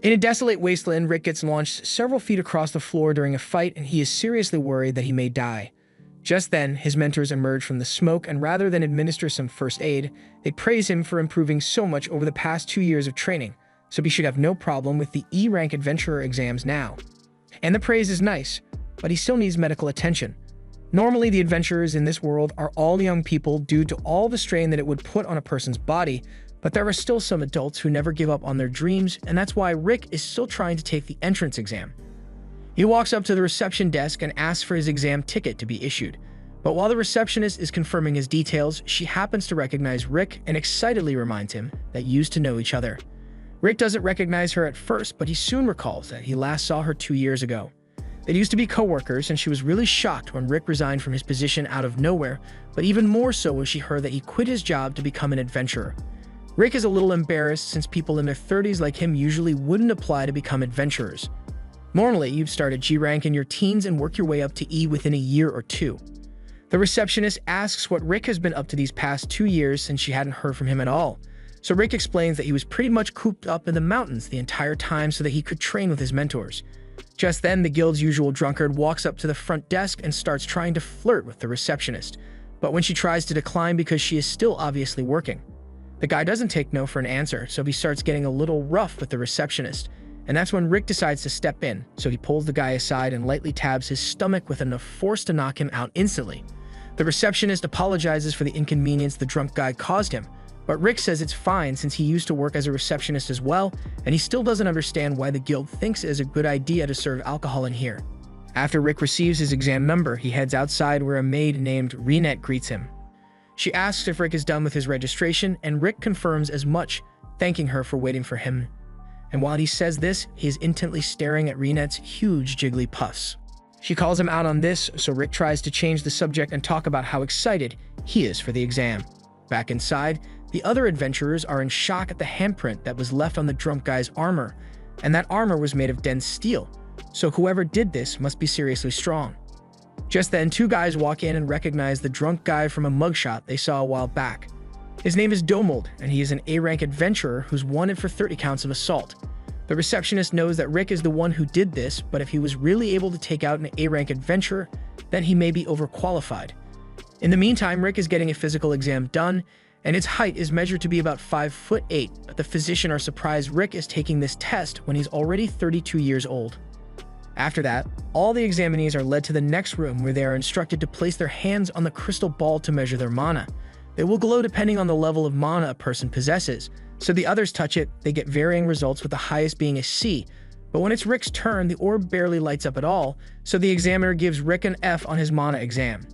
In a desolate wasteland, Rick gets launched several feet across the floor during a fight, and he is seriously worried that he may die. Just then, his mentors emerge from the smoke, and rather than administer some first aid, they praise him for improving so much over the past 2 years of training, so he should have no problem with the E-rank adventurer exams now. And the praise is nice, but he still needs medical attention. Normally, the adventurers in this world are all young people due to all the strain that it would put on a person's body, but there are still some adults who never give up on their dreams, and that's why Rick is still trying to take the entrance exam. He walks up to the reception desk and asks for his exam ticket to be issued. But while the receptionist is confirming his details, she happens to recognize Rick and excitedly reminds him that used to know each other. Rick doesn't recognize her at first, but he soon recalls that he last saw her 2 years ago. They used to be co-workers, and she was really shocked when Rick resigned from his position out of nowhere, but even more so when she heard that he quit his job to become an adventurer. Rick is a little embarrassed since people in their 30s like him usually wouldn't apply to become adventurers. Normally, you'd start at G-rank in your teens and work your way up to E within a year or two. The receptionist asks what Rick has been up to these past 2 years since she hadn't heard from him at all. So Rick explains that he was pretty much cooped up in the mountains the entire time so that he could train with his mentors. Just then, the guild's usual drunkard walks up to the front desk and starts trying to flirt with the receptionist. But when she tries to decline because she is still obviously working, the guy doesn't take no for an answer, so he starts getting a little rough with the receptionist. And that's when Rick decides to step in, so he pulls the guy aside and lightly tabs his stomach with enough force to knock him out instantly. The receptionist apologizes for the inconvenience the drunk guy caused him, but Rick says it's fine since he used to work as a receptionist as well, and he still doesn't understand why the guild thinks it is a good idea to serve alcohol in here. After Rick receives his exam number, he heads outside where a maid named Renette greets him. She asks if Rick is done with his registration, and Rick confirms as much, thanking her for waiting for him. And while he says this, he is intently staring at Renette's huge jiggly puffs. She calls him out on this, so Rick tries to change the subject and talk about how excited he is for the exam. Back inside, the other adventurers are in shock at the handprint that was left on the drunk guy's armor, and that armor was made of dense steel, so whoever did this must be seriously strong. Just then, two guys walk in and recognize the drunk guy from a mugshot they saw a while back. His name is Domold, and he is an A-rank adventurer who's wanted for 30 counts of assault. The receptionist knows that Rick is the one who did this, but if he was really able to take out an A-rank adventurer, then he may be overqualified. In the meantime, Rick is getting a physical exam done, and its height is measured to be about 5'8", but the physician are surprised Rick is taking this test when he's already 32 years old. After that, all the examinees are led to the next room where they are instructed to place their hands on the crystal ball to measure their mana. They will glow depending on the level of mana a person possesses, so the others touch it, they get varying results with the highest being a C. But when it's Rick's turn, the orb barely lights up at all, so the examiner gives Rick an F on his mana exam.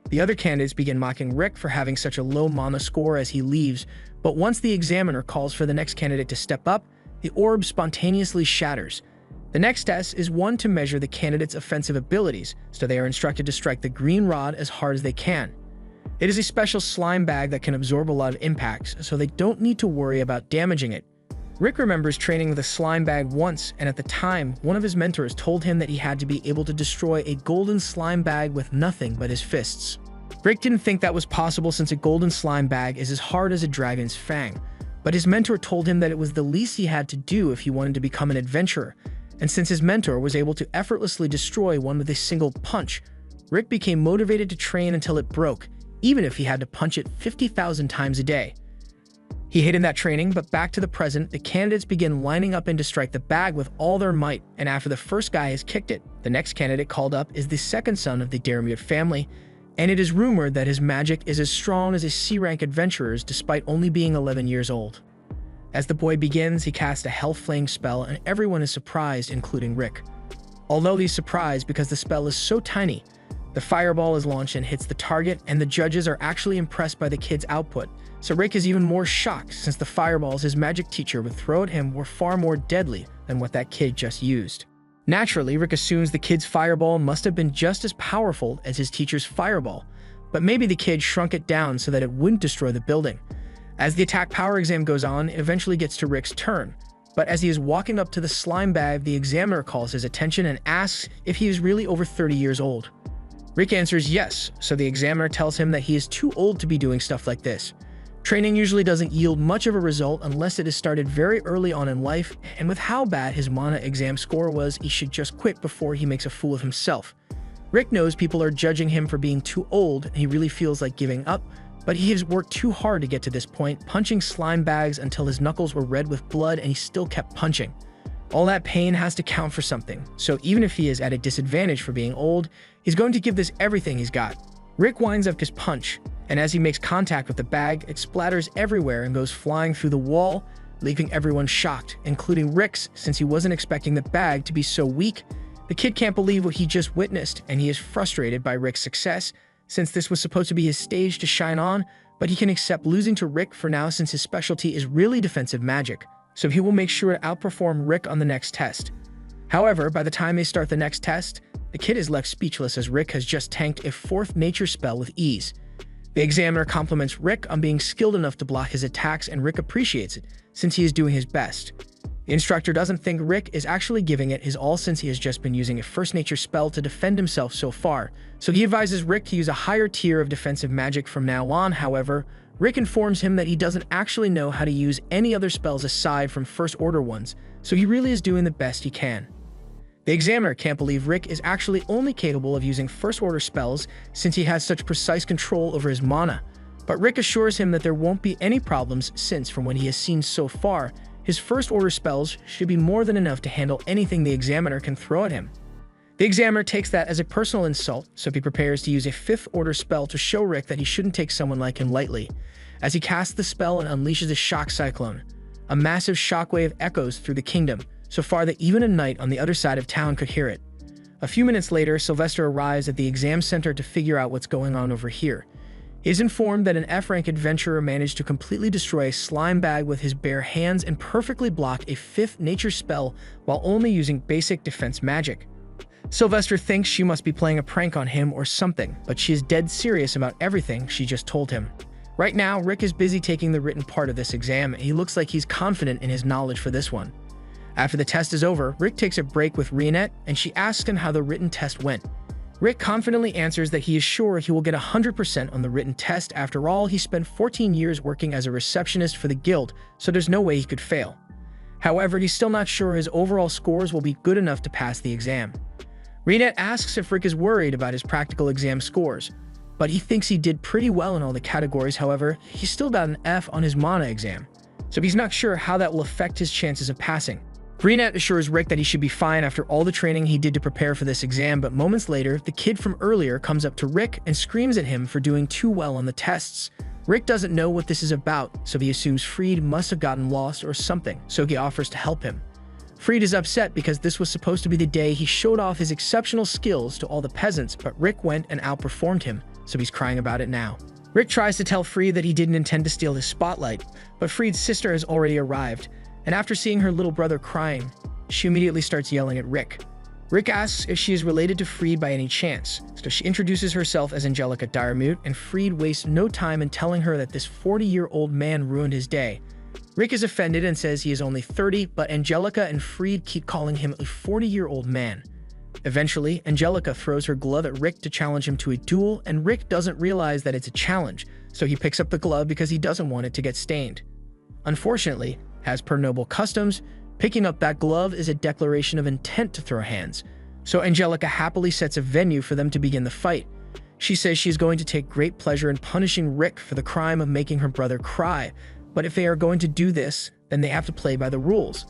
The other candidates begin mocking Rick for having such a low mana score as he leaves, but once the examiner calls for the next candidate to step up, the orb spontaneously shatters. The next test is one to measure the candidate's offensive abilities, so they are instructed to strike the green rod as hard as they can. It is a special slime bag that can absorb a lot of impacts, so they don't need to worry about damaging it. Rick remembers training with a slime bag once, and at the time, one of his mentors told him that he had to be able to destroy a golden slime bag with nothing but his fists. Rick didn't think that was possible since a golden slime bag is as hard as a dragon's fang, but his mentor told him that it was the least he had to do if he wanted to become an adventurer, and since his mentor was able to effortlessly destroy one with a single punch, Rick became motivated to train until it broke, even if he had to punch it 50,000 times a day. He hated that training, but back to the present, the candidates begin lining up in to strike the bag with all their might, and after the first guy has kicked it, the next candidate called up is the second son of the Dermute family, and it is rumored that his magic is as strong as a C-rank adventurer's despite only being 11 years old. As the boy begins, he casts a Hellflame spell, and everyone is surprised, including Rick. Although he's surprised because the spell is so tiny, the fireball is launched and hits the target, and the judges are actually impressed by the kid's output, so Rick is even more shocked since the fireballs his magic teacher would throw at him were far more deadly than what that kid just used. Naturally, Rick assumes the kid's fireball must have been just as powerful as his teacher's fireball, but maybe the kid shrunk it down so that it wouldn't destroy the building. As the attack power exam goes on, it eventually gets to Rick's turn, but as he is walking up to the slime bag, the examiner calls his attention and asks if he is really over 30 years old. Rick answers yes, so the examiner tells him that he is too old to be doing stuff like this. Training usually doesn't yield much of a result unless it is started very early on in life, and with how bad his mana exam score was, he should just quit before he makes a fool of himself. Rick knows people are judging him for being too old, and he really feels like giving up, but he has worked too hard to get to this point, punching slime bags until his knuckles were red with blood, and he still kept punching. All that pain has to count for something, so even if he is at a disadvantage for being old, he's going to give this everything he's got. Rick winds up his punch, and as he makes contact with the bag, it splatters everywhere and goes flying through the wall, leaving everyone shocked, including Rick's, since he wasn't expecting the bag to be so weak. The kid can't believe what he just witnessed, and he is frustrated by Rick's success, since this was supposed to be his stage to shine on, but he can accept losing to Rick for now since his specialty is really defensive magic, so he will make sure to outperform Rick on the next test. However, by the time they start the next test, the kid is left speechless as Rick has just tanked a 4th nature spell with ease. The examiner compliments Rick on being skilled enough to block his attacks, and Rick appreciates it, since he is doing his best. The instructor doesn't think Rick is actually giving it his all since he has just been using a first nature spell to defend himself so far, so he advises Rick to use a higher tier of defensive magic from now on. However, Rick informs him that he doesn't actually know how to use any other spells aside from first order ones, so he really is doing the best he can. The examiner can't believe Rick is actually only capable of using first order spells since he has such precise control over his mana, but Rick assures him that there won't be any problems since, from what he has seen so far, his first order spells should be more than enough to handle anything the examiner can throw at him. The examiner takes that as a personal insult, so he prepares to use a 5th order spell to show Rick that he shouldn't take someone like him lightly. As he casts the spell and unleashes a shock cyclone, a massive shockwave echoes through the kingdom, so far that even a knight on the other side of town could hear it. A few minutes later, Sylvester arrives at the exam center to figure out what's going on over here. He is informed that an F-rank adventurer managed to completely destroy a slime bag with his bare hands and perfectly block a 5th nature spell while only using basic defense magic. Sylvester thinks she must be playing a prank on him or something, but she is dead serious about everything she just told him. Right now, Rick is busy taking the written part of this exam, and he looks like he's confident in his knowledge for this one. After the test is over, Rick takes a break with Rionette, and she asks him how the written test went. Rick confidently answers that he is sure he will get 100% on the written test. After all, he spent 14 years working as a receptionist for the guild, so there's no way he could fail. However, he's still not sure his overall scores will be good enough to pass the exam. Rionette asks if Rick is worried about his practical exam scores, but he thinks he did pretty well in all the categories. However, he still got an F on his mana exam, so he's not sure how that will affect his chances of passing. Rionette assures Rick that he should be fine after all the training he did to prepare for this exam, but moments later, the kid from earlier comes up to Rick and screams at him for doing too well on the tests. Rick doesn't know what this is about, so he assumes Freed must have gotten lost or something, so he offers to help him. Freed is upset because this was supposed to be the day he showed off his exceptional skills to all the peasants, but Rick went and outperformed him, so he's crying about it now. Rick tries to tell Freed that he didn't intend to steal his spotlight, but Freed's sister has already arrived, and after seeing her little brother crying, she immediately starts yelling at Rick. Rick asks if she is related to Freed by any chance, so she introduces herself as Angelica Diremute, and Freed wastes no time in telling her that this 40-year-old man ruined his day. Rick is offended and says he is only 30, but Angelica and Freed keep calling him a 40-year-old man. Eventually, Angelica throws her glove at Rick to challenge him to a duel, and Rick doesn't realize that it's a challenge, so he picks up the glove because he doesn't want it to get stained. Unfortunately, as per noble customs, picking up that glove is a declaration of intent to throw hands, so Angelica happily sets a venue for them to begin the fight. She says she is going to take great pleasure in punishing Rick for the crime of making her brother cry, but if they are going to do this, then they have to play by the rules.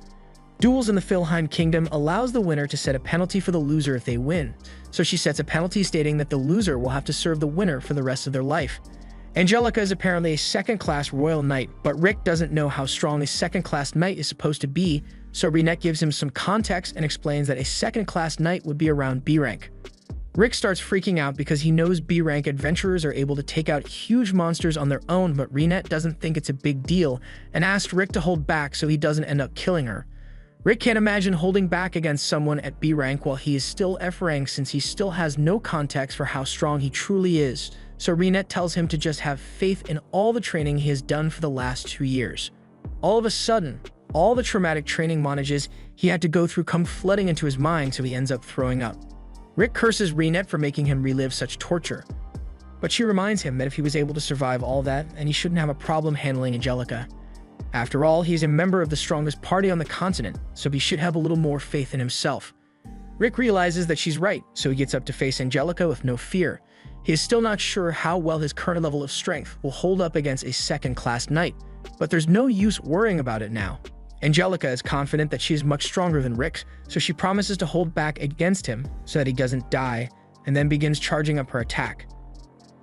Duels in the Fylheim Kingdom allows the winner to set a penalty for the loser if they win, so she sets a penalty stating that the loser will have to serve the winner for the rest of their life. Angelica is apparently a second-class royal knight, but Rick doesn't know how strong a second-class knight is supposed to be, so Rionette gives him some context and explains that a second-class knight would be around B rank. Rick starts freaking out because he knows B rank adventurers are able to take out huge monsters on their own, but Rionette doesn't think it's a big deal and asks Rick to hold back so he doesn't end up killing her. Rick can't imagine holding back against someone at B rank while he is still F rank, since he still has no context for how strong he truly is, so Rionette tells him to just have faith in all the training he has done for the last 2 years. All of a sudden, all the traumatic training montages he had to go through come flooding into his mind, so he ends up throwing up. Rick curses Rionette for making him relive such torture. But she reminds him that if he was able to survive all that, then he shouldn't have a problem handling Angelica. After all, he's a member of the strongest party on the continent, so he should have a little more faith in himself. Rick realizes that she's right, so he gets up to face Angelica with no fear. He is still not sure how well his current level of strength will hold up against a second-class knight, but there's no use worrying about it now. Angelica is confident that she is much stronger than Rick, so she promises to hold back against him so that he doesn't die, and then begins charging up her attack.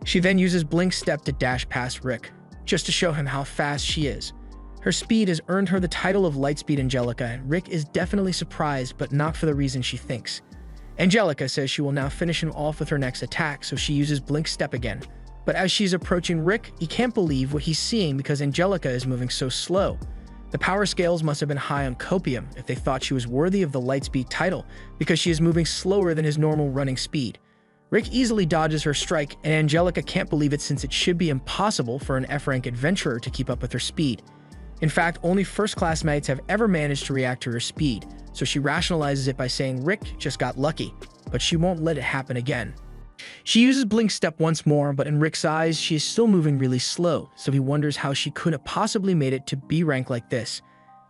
She then uses Blink Step to dash past Rick, just to show him how fast she is. Her speed has earned her the title of Lightspeed Angelica, and Rick is definitely surprised, but not for the reason she thinks. Angelica says she will now finish him off with her next attack, so she uses Blink Step again. But as she's approaching Rick, he can't believe what he's seeing because Angelica is moving so slow. The power scales must have been high on copium if they thought she was worthy of the Lightspeed title, because she is moving slower than his normal running speed. Rick easily dodges her strike, and Angelica can't believe it since it should be impossible for an F-rank adventurer to keep up with her speed. In fact, only first-class knights have ever managed to react to her speed, so she rationalizes it by saying Rick just got lucky, but she won't let it happen again. She uses Blink Step once more, but in Rick's eyes, she is still moving really slow, so he wonders how she could have possibly made it to B rank like this.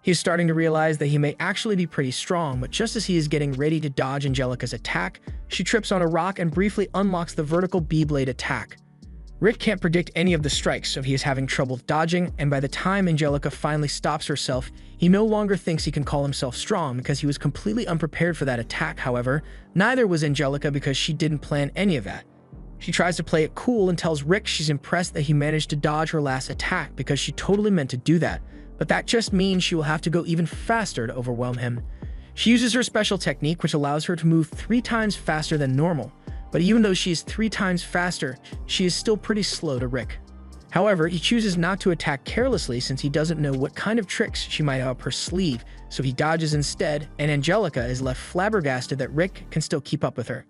He is starting to realize that he may actually be pretty strong, but just as he is getting ready to dodge Angelica's attack, she trips on a rock and briefly unlocks the vertical B-blade attack. Rick can't predict any of the strikes, so he is having trouble dodging, and by the time Angelica finally stops herself, he no longer thinks he can call himself strong because he was completely unprepared for that attack. However, neither was Angelica because she didn't plan any of that. She tries to play it cool and tells Rick she's impressed that he managed to dodge her last attack because she totally meant to do that, but that just means she will have to go even faster to overwhelm him. She uses her special technique, which allows her to move 3 times faster than normal. But even though she is 3 times faster, she is still pretty slow to Rick. However, he chooses not to attack carelessly since he doesn't know what kind of tricks she might have up her sleeve, so he dodges instead, and Angelica is left flabbergasted that Rick can still keep up with her.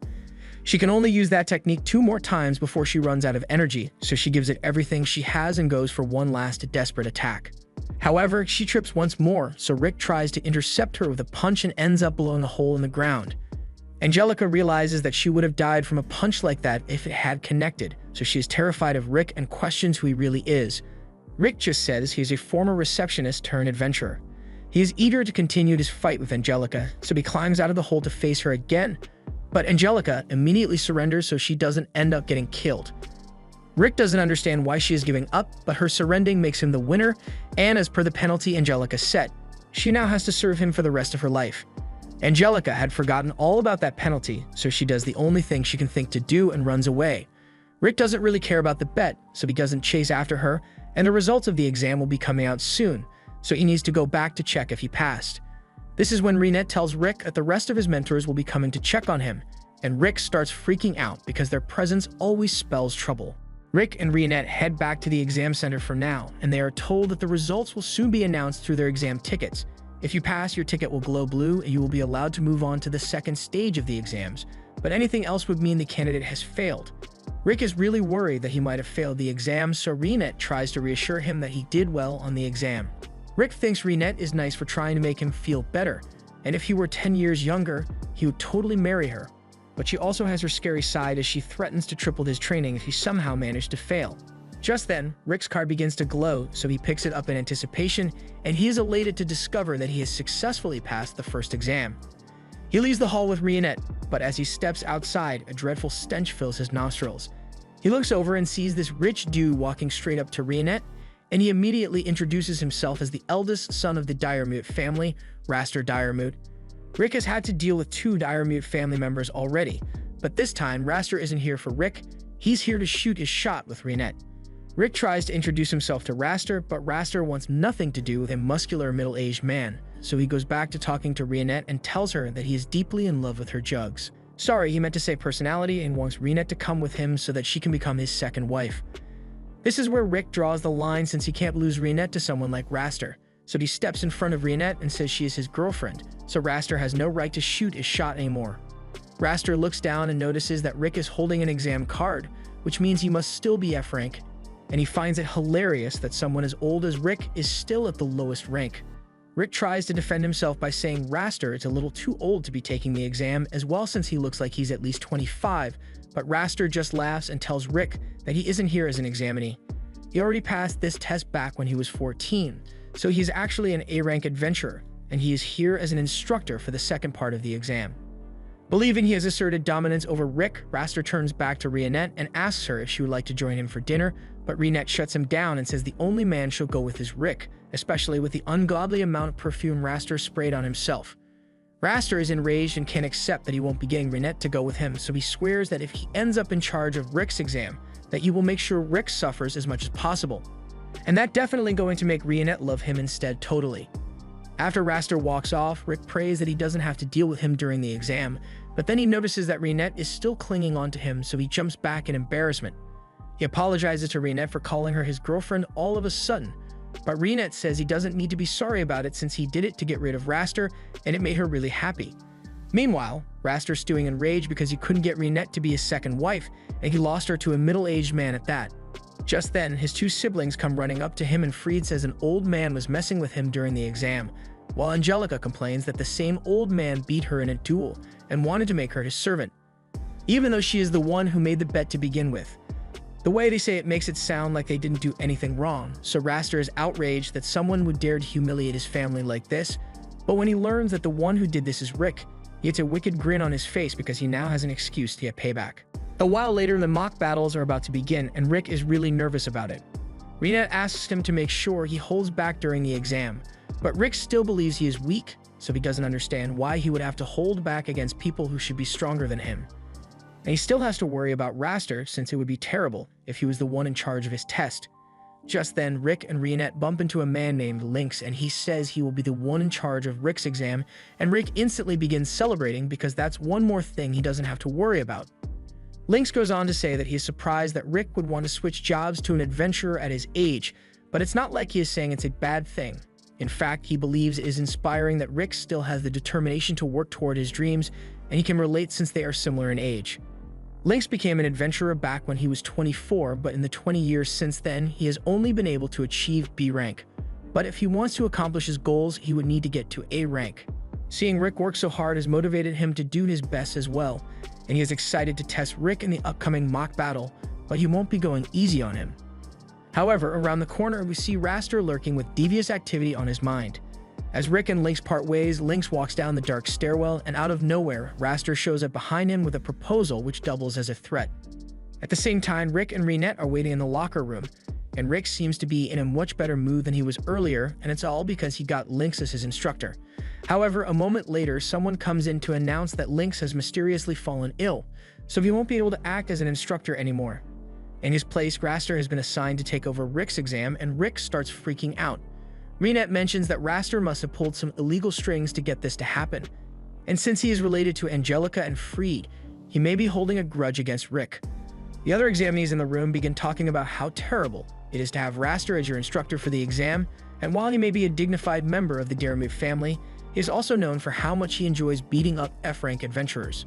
She can only use that technique 2 more times before she runs out of energy, so she gives it everything she has and goes for one last desperate attack. However, she trips once more, so Rick tries to intercept her with a punch and ends up blowing a hole in the ground. Angelica realizes that she would have died from a punch like that if it had connected, so she is terrified of Rick and questions who he really is. Rick just says he is a former receptionist turned adventurer. He is eager to continue his fight with Angelica, so he climbs out of the hole to face her again, but Angelica immediately surrenders so she doesn't end up getting killed. Rick doesn't understand why she is giving up, but her surrendering makes him the winner, and as per the penalty Angelica set, she now has to serve him for the rest of her life. Angelica had forgotten all about that penalty, so she does the only thing she can think to do and runs away. Rick doesn't really care about the bet, so he doesn't chase after her, and the results of the exam will be coming out soon, so he needs to go back to check if he passed. This is when Reinette tells Rick that the rest of his mentors will be coming to check on him, and Rick starts freaking out because their presence always spells trouble. Rick and Reinette head back to the exam center for now, and they are told that the results will soon be announced through their exam tickets. If you pass, your ticket will glow blue and you will be allowed to move on to the second stage of the exams, but anything else would mean the candidate has failed. Rick is really worried that he might have failed the exam, so Reinette tries to reassure him that he did well on the exam. Rick thinks Reinette is nice for trying to make him feel better, and if he were 10 years younger, he would totally marry her. But she also has her scary side as she threatens to triple his training if he somehow managed to fail. Just then, Rick's card begins to glow, so he picks it up in anticipation, and he is elated to discover that he has successfully passed the first exam. He leaves the hall with Reinette, but as he steps outside, a dreadful stench fills his nostrils. He looks over and sees this rich dude walking straight up to Reinette, and he immediately introduces himself as the eldest son of the Diremute family, Raster Diremute. Rick has had to deal with 2 Diremute family members already, but this time Raster isn't here for Rick, he's here to shoot his shot with Reinette. Rick tries to introduce himself to Raster, but Raster wants nothing to do with a muscular middle-aged man, so he goes back to talking to Reinette and tells her that he is deeply in love with her jugs. Sorry, he meant to say personality, and wants Reinette to come with him so that she can become his second wife. This is where Rick draws the line since he can't lose Reinette to someone like Raster, so he steps in front of Reinette and says she is his girlfriend, so Raster has no right to shoot his shot anymore. Raster looks down and notices that Rick is holding an exam card, which means he must still be F rank, and he finds it hilarious that someone as old as Rick is still at the lowest rank. Rick tries to defend himself by saying Raster is a little too old to be taking the exam as well since he looks like he's at least 25, but Raster just laughs and tells Rick that he isn't here as an examinee. He already passed this test back when he was 14, so he's actually an A-rank adventurer, and he is here as an instructor for the second part of the exam. Believing he has asserted dominance over Rick, Raster turns back to Rionette and asks her if she would like to join him for dinner, but Rionette shuts him down and says the only man she'll go with is Rick, especially with the ungodly amount of perfume Raster sprayed on himself. Raster is enraged and can't accept that he won't be getting Rionette to go with him, so he swears that if he ends up in charge of Rick's exam, that he will make sure Rick suffers as much as possible. And that definitely going to make Rionette love him instead totally. After Raster walks off, Rick prays that he doesn't have to deal with him during the exam, but then he notices that Rionette is still clinging on to him, so he jumps back in embarrassment. He apologizes to Rionette for calling her his girlfriend all of a sudden, but Rionette says he doesn't need to be sorry about it since he did it to get rid of Raster, and it made her really happy. Meanwhile, Raster's stewing in rage because he couldn't get Rionette to be his second wife, and he lost her to a middle-aged man at that. Just then, his two siblings come running up to him and Fried says an old man was messing with him during the exam, while Angelica complains that the same old man beat her in a duel and wanted to make her his servant, even though she is the one who made the bet to begin with. The way they say it makes it sound like they didn't do anything wrong, so Raster is outraged that someone would dare to humiliate his family like this, but when he learns that the one who did this is Rick, he gets a wicked grin on his face because he now has an excuse to get payback. A while later, the mock battles are about to begin, and Rick is really nervous about it. Rionette asks him to make sure he holds back during the exam, but Rick still believes he is weak, so he doesn't understand why he would have to hold back against people who should be stronger than him. And he still has to worry about Raster since it would be terrible if he was the one in charge of his test. Just then, Rick and Rionette bump into a man named Lynx, and he says he will be the one in charge of Rick's exam, and Rick instantly begins celebrating because that's one more thing he doesn't have to worry about. Lynx goes on to say that he is surprised that Rick would want to switch jobs to an adventurer at his age, but it's not like he is saying it's a bad thing. In fact, he believes it is inspiring that Rick still has the determination to work toward his dreams, and he can relate since they are similar in age. Lynx became an adventurer back when he was 24, but in the 20 years since then, he has only been able to achieve B rank. But if he wants to accomplish his goals, he would need to get to A rank. Seeing Rick work so hard has motivated him to do his best as well, and he is excited to test Rick in the upcoming mock battle, but he won't be going easy on him. However, around the corner, we see Raster lurking with devious activity on his mind. As Rick and Lynx part ways, Lynx walks down the dark stairwell, and out of nowhere, Raster shows up behind him with a proposal which doubles as a threat. At the same time, Rick and Rionette are waiting in the locker room, and Rick seems to be in a much better mood than he was earlier, and it's all because he got Lynx as his instructor. However, a moment later, someone comes in to announce that Lynx has mysteriously fallen ill, so he won't be able to act as an instructor anymore. In his place, Raster has been assigned to take over Rick's exam, and Rick starts freaking out. Rionette mentions that Raster must have pulled some illegal strings to get this to happen, and since he is related to Angelica and Fried, he may be holding a grudge against Rick. The other examinees in the room begin talking about how terrible it is to have Raster as your instructor for the exam, and while he may be a dignified member of the Daremute family, he is also known for how much he enjoys beating up F-rank adventurers.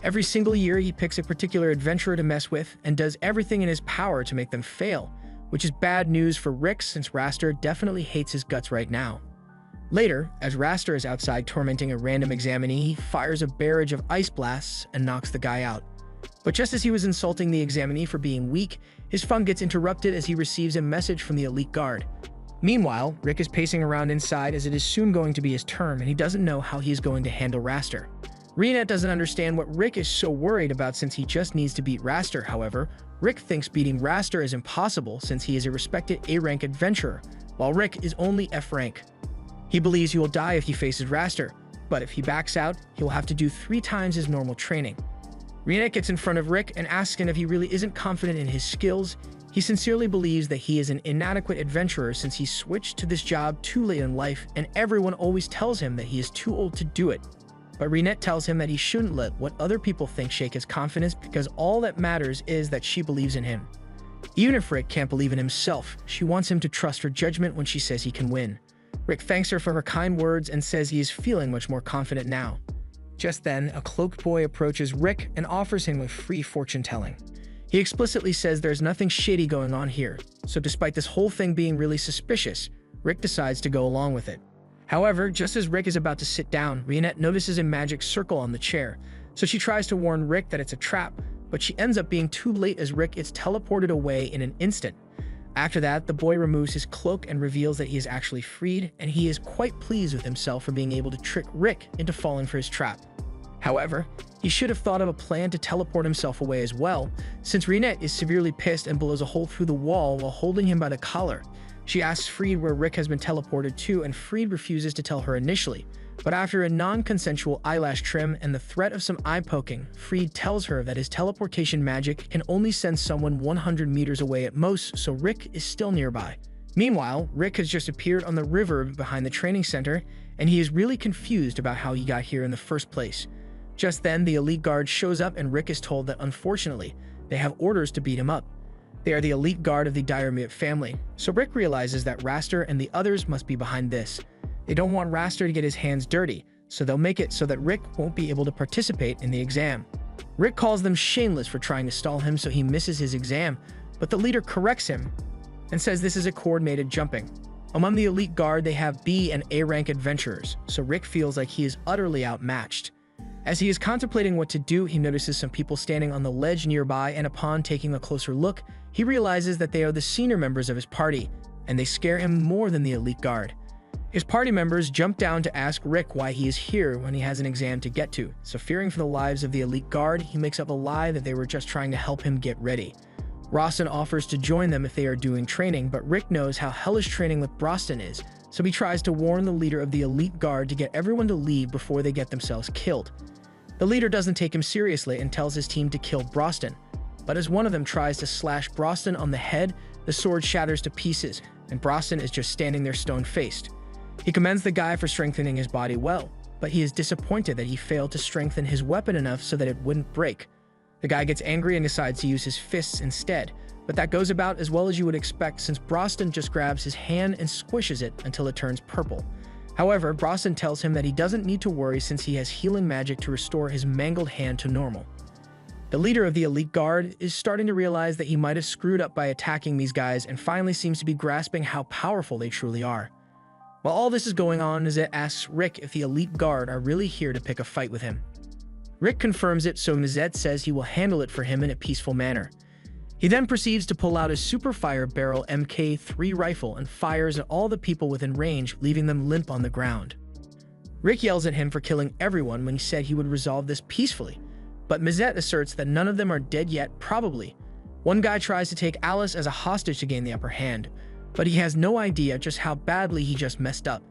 Every single year, he picks a particular adventurer to mess with and does everything in his power to make them fail, which is bad news for Rick since Raster definitely hates his guts right now. Later, as Raster is outside tormenting a random examinee, he fires a barrage of ice blasts and knocks the guy out. But just as he was insulting the examinee for being weak, his fun gets interrupted as he receives a message from the elite guard. Meanwhile, Rick is pacing around inside as it is soon going to be his turn and he doesn't know how he is going to handle Raster. Rionette doesn't understand what Rick is so worried about since he just needs to beat Raster. However, Rick thinks beating Raster is impossible since he is a respected A-rank adventurer, while Rick is only F-rank. He believes he will die if he faces Raster, but if he backs out, he will have to do 3 times his normal training. Rionette gets in front of Rick and asks him if he really isn't confident in his skills. He sincerely believes that he is an inadequate adventurer since he switched to this job too late in life and everyone always tells him that he is too old to do it. But Rionette tells him that he shouldn't let what other people think shake his confidence because all that matters is that she believes in him. Even if Rick can't believe in himself, she wants him to trust her judgment when she says he can win. Rick thanks her for her kind words and says he is feeling much more confident now. Just then, a cloaked boy approaches Rick and offers him a free fortune-telling. He explicitly says there's nothing shady going on here, so despite this whole thing being really suspicious, Rick decides to go along with it. However, just as Rick is about to sit down, Rionette notices a magic circle on the chair, so she tries to warn Rick that it's a trap, but she ends up being too late as Rick is teleported away in an instant. After that, the boy removes his cloak and reveals that he is actually freed, and he is quite pleased with himself for being able to trick Rick into falling for his trap. However, he should have thought of a plan to teleport himself away as well, since Reinette is severely pissed and blows a hole through the wall while holding him by the collar. She asks Freed where Rick has been teleported to, and Freed refuses to tell her initially. But after a non-consensual eyelash trim and the threat of some eye poking, Freed tells her that his teleportation magic can only send someone 100 meters away at most, so Rick is still nearby. Meanwhile, Rick has just appeared on the river behind the training center, and he is really confused about how he got here in the first place. Just then, the elite guard shows up and Rick is told that unfortunately, they have orders to beat him up. They are the elite guard of the Diarmid family, so Rick realizes that Raster and the others must be behind this. They don't want Raster to get his hands dirty, so they'll make it so that Rick won't be able to participate in the exam. Rick calls them shameless for trying to stall him so he misses his exam, but the leader corrects him and says this is a coordinated jumping. Among the elite guard, they have B and A rank adventurers, so Rick feels like he is utterly outmatched. As he is contemplating what to do, he notices some people standing on the ledge nearby, and upon taking a closer look, he realizes that they are the senior members of his party, and they scare him more than the elite guard. His party members jump down to ask Rick why he is here when he has an exam to get to, so fearing for the lives of the elite guard, he makes up a lie that they were just trying to help him get ready. Rostin offers to join them if they are doing training, but Rick knows how hellish training with Broston is, so he tries to warn the leader of the elite guard to get everyone to leave before they get themselves killed. The leader doesn't take him seriously and tells his team to kill Broston, but as one of them tries to slash Broston on the head, the sword shatters to pieces, and Broston is just standing there stone-faced. He commends the guy for strengthening his body well, but he is disappointed that he failed to strengthen his weapon enough so that it wouldn't break. The guy gets angry and decides to use his fists instead, but that goes about as well as you would expect since Broston just grabs his hand and squishes it until it turns purple. However, Broston tells him that he doesn't need to worry since he has healing magic to restore his mangled hand to normal. The leader of the elite guard is starting to realize that he might have screwed up by attacking these guys and finally seems to be grasping how powerful they truly are. While all this is going on, Nezette asks Rick if the elite guard are really here to pick a fight with him. Rick confirms it, so Nezette says he will handle it for him in a peaceful manner. He then proceeds to pull out his Super Fire Barrel Mk3 rifle and fires at all the people within range, leaving them limp on the ground. Rick yells at him for killing everyone when he said he would resolve this peacefully, but Nezette asserts that none of them are dead yet, probably. One guy tries to take Alice as a hostage to gain the upper hand, but he has no idea just how badly he just messed up.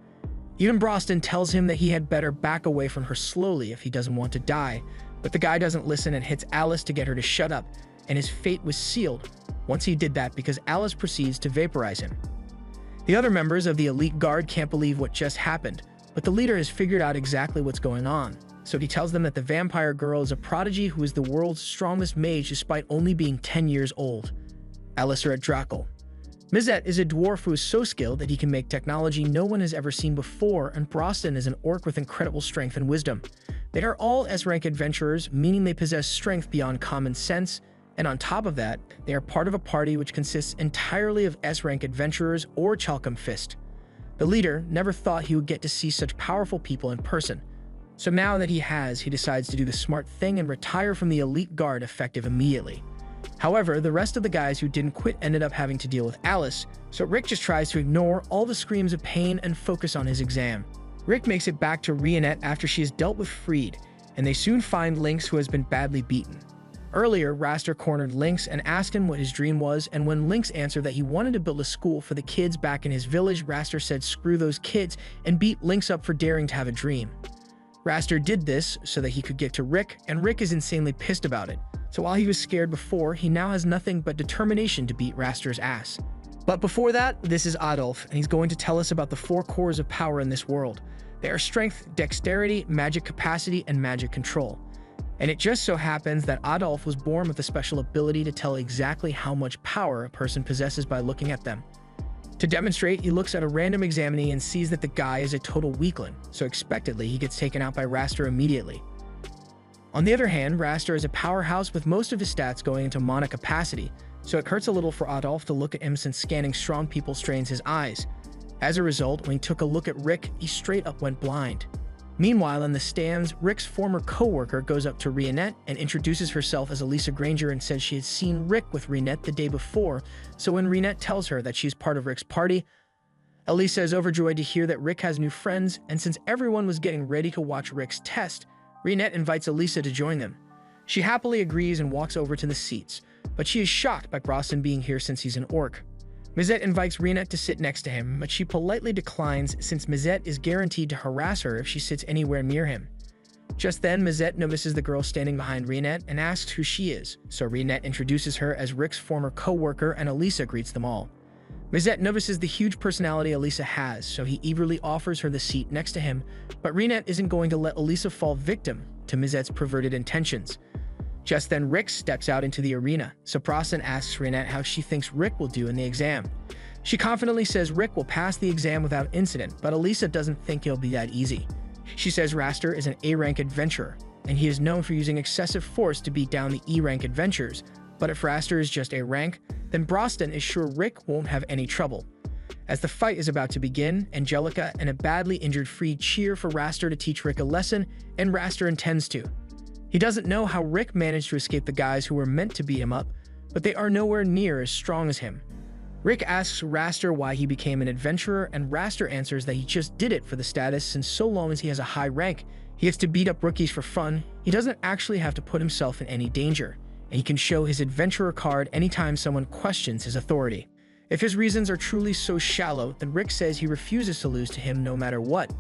Even Broston tells him that he had better back away from her slowly if he doesn't want to die, but the guy doesn't listen and hits Alice to get her to shut up, and his fate was sealed once he did that because Alice proceeds to vaporize him. The other members of the elite guard can't believe what just happened, but the leader has figured out exactly what's going on, so he tells them that the vampire girl is a prodigy who is the world's strongest mage despite only being 10 years old. Alistair Drackle. Mizet is a dwarf who is so skilled that he can make technology no one has ever seen before, and Broston is an orc with incredible strength and wisdom. They are all S-rank adventurers, meaning they possess strength beyond common sense, and on top of that, they are part of a party which consists entirely of S-rank adventurers or Chalcom Fist. The leader never thought he would get to see such powerful people in person, so now that he has, he decides to do the smart thing and retire from the elite guard effective immediately. However, the rest of the guys who didn't quit ended up having to deal with Alice, so Rick just tries to ignore all the screams of pain and focus on his exam. Rick makes it back to Reinette after she has dealt with Freed, and they soon find Lynx, who has been badly beaten. Earlier, Raster cornered Lynx and asked him what his dream was, and when Lynx answered that he wanted to build a school for the kids back in his village, Raster said screw those kids and beat Lynx up for daring to have a dream. Raster did this so that he could get to Rick, and Rick is insanely pissed about it. So while he was scared before, he now has nothing but determination to beat Raster's ass. But before that, this is Adolf, and he's going to tell us about the 4 cores of power in this world. They are strength, dexterity, magic capacity, and magic control. And it just so happens that Adolf was born with a special ability to tell exactly how much power a person possesses by looking at them. To demonstrate, he looks at a random examinee and sees that the guy is a total weakling, so expectedly he gets taken out by Raster immediately. On the other hand, Raster is a powerhouse with most of his stats going into mana capacity, so it hurts a little for Adolf to look at him since scanning strong people strains his eyes. As a result, when he took a look at Rick, he straight up went blind. Meanwhile, in the stands, Rick's former co-worker goes up to Rionette and introduces herself as Elisa Granger and says she had seen Rick with Rionette the day before, so when Rionette tells her that she's part of Rick's party, Elisa is overjoyed to hear that Rick has new friends, and since everyone was getting ready to watch Rick's test, Rionette invites Elisa to join them. She happily agrees and walks over to the seats, but she is shocked by Brosnan being here since he's an orc. Mizette invites Rionette to sit next to him, but she politely declines since Mizette is guaranteed to harass her if she sits anywhere near him. Just then, Mizette notices the girl standing behind Rionette and asks who she is, so Rionette introduces her as Rick's former co-worker and Elisa greets them all. Mizette notices the huge personality Elisa has, so he eagerly offers her the seat next to him, but Rionette isn't going to let Elisa fall victim to Mizette's perverted intentions. Just then, Rick steps out into the arena, so Brosnan asks Rionette how she thinks Rick will do in the exam. She confidently says Rick will pass the exam without incident, but Elisa doesn't think it'll be that easy. She says Raster is an A-rank adventurer, and he is known for using excessive force to beat down the E-rank adventurers, but if Raster is just A-rank, then Brosnan is sure Rick won't have any trouble. As the fight is about to begin, Angelica and a badly injured Freed cheer for Raster to teach Rick a lesson, and Raster intends to. He doesn't know how Rick managed to escape the guys who were meant to beat him up, but they are nowhere near as strong as him. Rick asks Raster why he became an adventurer, and Raster answers that he just did it for the status since so long as he has a high rank, he gets to beat up rookies for fun. He doesn't actually have to put himself in any danger, and he can show his adventurer card anytime someone questions his authority. If his reasons are truly so shallow, then Rick says he refuses to lose to him no matter what.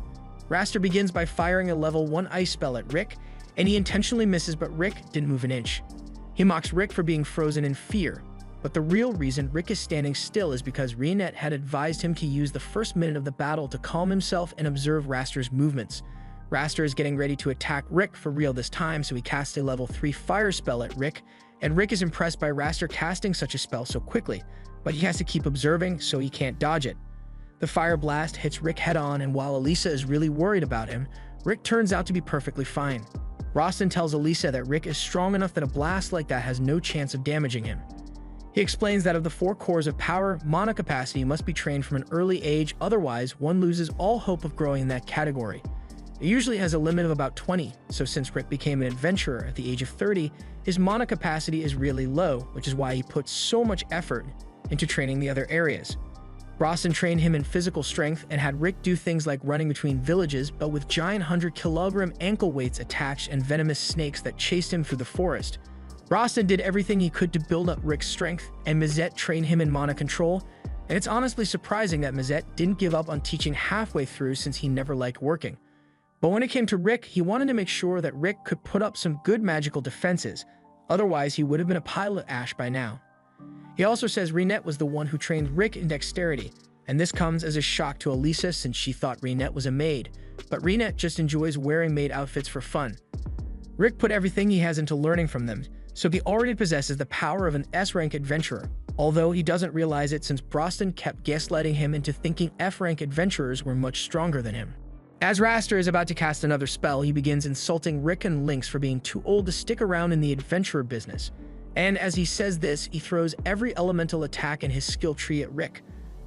Raster begins by firing a level 1 ice spell at Rick, and he intentionally misses, but Rick didn't move an inch. He mocks Rick for being frozen in fear, but the real reason Rick is standing still is because Rionette had advised him to use the first minute of the battle to calm himself and observe Raster's movements. Raster is getting ready to attack Rick for real this time, so he casts a level 3 fire spell at Rick, and Rick is impressed by Raster casting such a spell so quickly, but he has to keep observing so he can't dodge it. The fire blast hits Rick head-on, and while Elisa is really worried about him, Rick turns out to be perfectly fine. Brosnan tells Elisa that Rick is strong enough that a blast like that has no chance of damaging him. He explains that of the 4 cores of power, mana capacity must be trained from an early age, otherwise one loses all hope of growing in that category. It usually has a limit of about 20, so since Rick became an adventurer at the age of 30, his mana capacity is really low, which is why he puts so much effort into training the other areas. Brosnan trained him in physical strength and had Rick do things like running between villages, but with giant 100-kilogram ankle weights attached and venomous snakes that chased him through the forest. Brosnan did everything he could to build up Rick's strength, and Mizette trained him in mana control, and it's honestly surprising that Mizette didn't give up on teaching halfway through since he never liked working. But when it came to Rick, he wanted to make sure that Rick could put up some good magical defenses, otherwise he would have been a pile of ash by now. He also says Rionette was the one who trained Rick in dexterity, and this comes as a shock to Elisa since she thought Rionette was a maid, but Rionette just enjoys wearing maid outfits for fun. Rick put everything he has into learning from them, so he already possesses the power of an S-rank adventurer, although he doesn't realize it since Brosnan kept gaslighting him into thinking F-rank adventurers were much stronger than him. As Raster is about to cast another spell, he begins insulting Rick and Lynx for being too old to stick around in the adventurer business. And as he says this, he throws every elemental attack in his skill tree at Rick.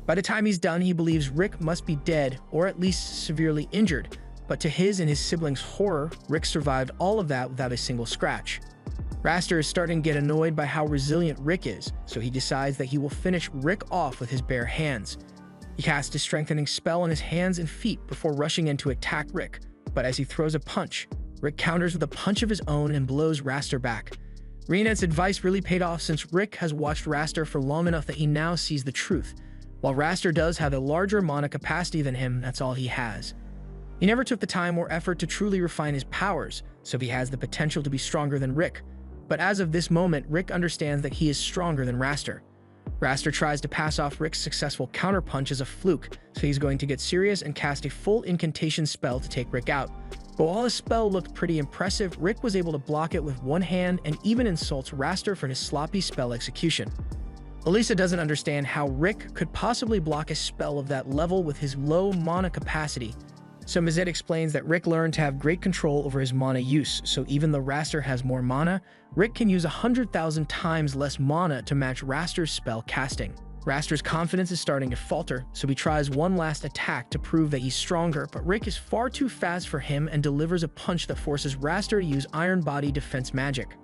By the time he's done, he believes Rick must be dead or at least severely injured, but to his and his siblings' horror, Rick survived all of that without a single scratch. Raster is starting to get annoyed by how resilient Rick is, so he decides that he will finish Rick off with his bare hands. He casts a strengthening spell on his hands and feet before rushing in to attack Rick, but as he throws a punch, Rick counters with a punch of his own and blows Raster back. Rionette's advice really paid off since Rick has watched Raster for long enough that he now sees the truth. While Raster does have a larger mana capacity than him, that's all he has. He never took the time or effort to truly refine his powers, so he has the potential to be stronger than Rick. But as of this moment, Rick understands that he is stronger than Raster. Raster tries to pass off Rick's successful counterpunch as a fluke, so he's going to get serious and cast a full incantation spell to take Rick out. But while his spell looked pretty impressive, Rick was able to block it with one hand and even insults Raster for his sloppy spell execution. Elisa doesn't understand how Rick could possibly block a spell of that level with his low mana capacity. So Mizette explains that Rick learned to have great control over his mana use, so even though Raster has more mana, Rick can use 100,000 times less mana to match Raster's spell casting. Raster's confidence is starting to falter, so he tries one last attack to prove that he's stronger, but Rick is far too fast for him and delivers a punch that forces Raster to use Iron Body defense magic.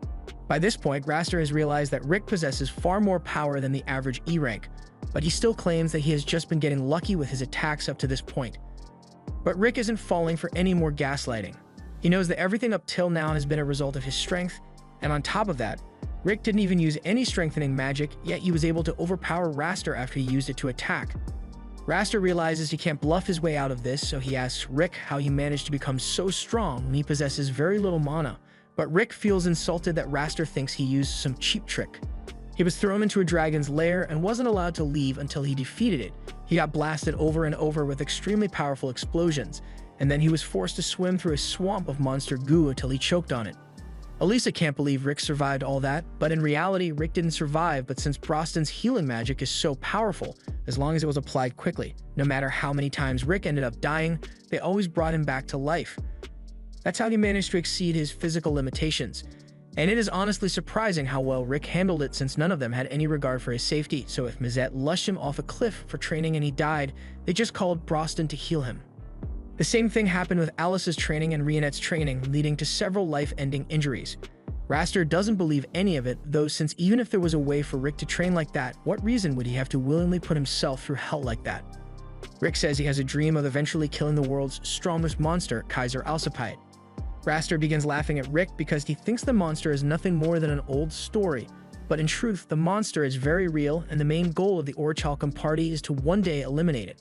By this point, Raster has realized that Rick possesses far more power than the average E rank, but he still claims that he has just been getting lucky with his attacks up to this point. But Rick isn't falling for any more gaslighting. He knows that everything up till now has been a result of his strength, and on top of that, Rick didn't even use any strengthening magic, yet he was able to overpower Raster after he used it to attack. Raster realizes he can't bluff his way out of this, so he asks Rick how he managed to become so strong when he possesses very little mana, but Rick feels insulted that Raster thinks he used some cheap trick. He was thrown into a dragon's lair and wasn't allowed to leave until he defeated it. He got blasted over and over with extremely powerful explosions, and then he was forced to swim through a swamp of monster goo until he choked on it. Elisa can't believe Rick survived all that, but in reality, Rick didn't survive, but since Broston's healing magic is so powerful, as long as it was applied quickly, no matter how many times Rick ended up dying, they always brought him back to life. That's how he managed to exceed his physical limitations. And it is honestly surprising how well Rick handled it, since none of them had any regard for his safety, so if Mazette lushed him off a cliff for training and he died, they just called Broston to heal him. The same thing happened with Alice's training and Rionette's training, leading to several life-ending injuries. Raster doesn't believe any of it, though, since even if there was a way for Rick to train like that, what reason would he have to willingly put himself through hell like that? Rick says he has a dream of eventually killing the world's strongest monster, Kaiser Alcippide. Raster begins laughing at Rick because he thinks the monster is nothing more than an old story, but in truth, the monster is very real, and the main goal of the Orichalcum party is to one day eliminate it.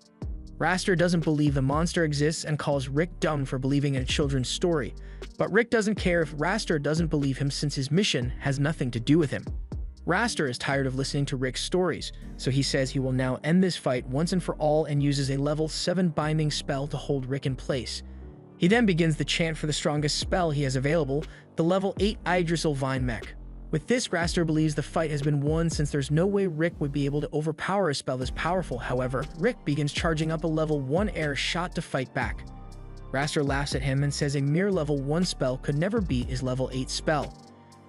Raster doesn't believe the monster exists and calls Rick dumb for believing in a children's story, but Rick doesn't care if Raster doesn't believe him, since his mission has nothing to do with him. Raster is tired of listening to Rick's stories, so he says he will now end this fight once and for all and uses a level 7 binding spell to hold Rick in place. He then begins the chant for the strongest spell he has available, the level 8 Yggdrasil Vine Mech. With this, Raster believes the fight has been won, since there's no way Rick would be able to overpower a spell this powerful. However, Rick begins charging up a level 1 air shot to fight back. Raster laughs at him and says a mere level 1 spell could never beat his level 8 spell.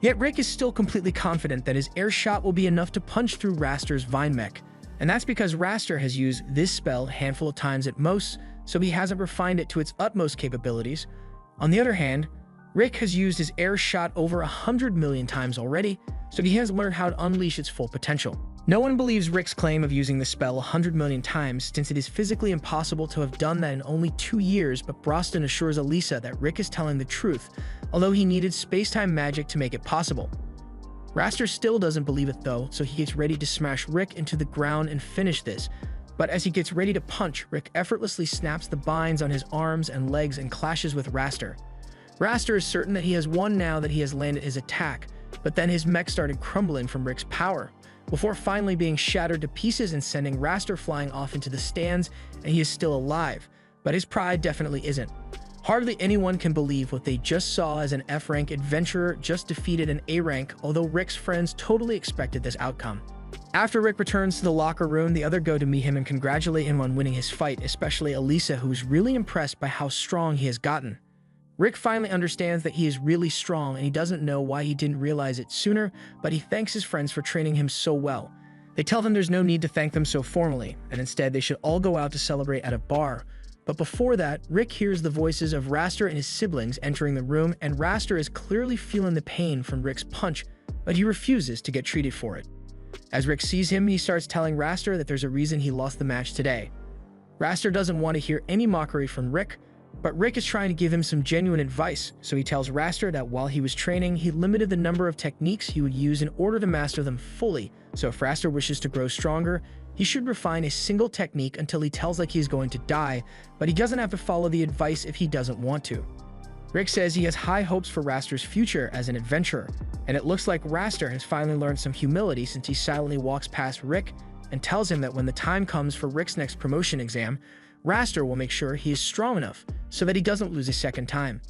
Yet Rick is still completely confident that his air shot will be enough to punch through Raster's Vine Mech, and that's because Raster has used this spell a handful of times at most, so he hasn't refined it to its utmost capabilities. On the other hand, Rick has used his air shot over 100 million times already, so he has learned how to unleash its full potential. No one believes Rick's claim of using the spell 100 million times, since it is physically impossible to have done that in only 2 years, but Broston assures Elisa that Rick is telling the truth, although he needed space-time magic to make it possible. Raster still doesn't believe it though, so he gets ready to smash Rick into the ground and finish this. But as he gets ready to punch, Rick effortlessly snaps the binds on his arms and legs and clashes with Raster. Raster is certain that he has won now that he has landed his attack, but then his mech started crumbling from Rick's power, before finally being shattered to pieces and sending Raster flying off into the stands, and he is still alive, but his pride definitely isn't. Hardly anyone can believe what they just saw, as an F-rank adventurer just defeated an A-rank, although Rick's friends totally expected this outcome. After Rick returns to the locker room, the other go to meet him and congratulate him on winning his fight, especially Elisa, who is really impressed by how strong he has gotten. Rick finally understands that he is really strong, and he doesn't know why he didn't realize it sooner, but he thanks his friends for training him so well. They tell them there's no need to thank them so formally, and instead they should all go out to celebrate at a bar. But before that, Rick hears the voices of Raster and his siblings entering the room, and Raster is clearly feeling the pain from Rick's punch, but he refuses to get treated for it. As Rick sees him, he starts telling Raster that there's a reason he lost the match today. Raster doesn't want to hear any mockery from Rick, but Rick is trying to give him some genuine advice, so he tells Raster that while he was training, he limited the number of techniques he would use in order to master them fully, so if Raster wishes to grow stronger, he should refine a single technique until he tells like he's going to die, but he doesn't have to follow the advice if he doesn't want to. Rick says he has high hopes for Raster's future as an adventurer, and it looks like Raster has finally learned some humility, since he silently walks past Rick and tells him that when the time comes for Rick's next promotion exam, Raster will make sure he is strong enough so that he doesn't lose a second time.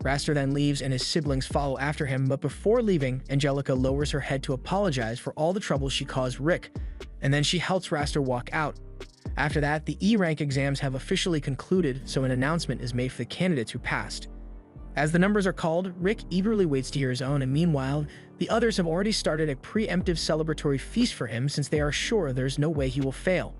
Raster then leaves and his siblings follow after him, but before leaving, Angelica lowers her head to apologize for all the trouble she caused Rick, and then she helps Raster walk out. After that, the E-rank exams have officially concluded, so an announcement is made for the candidates who passed. As the numbers are called, Rick eagerly waits to hear his own, and meanwhile, the others have already started a preemptive celebratory feast for him since they are sure there's no way he will fail.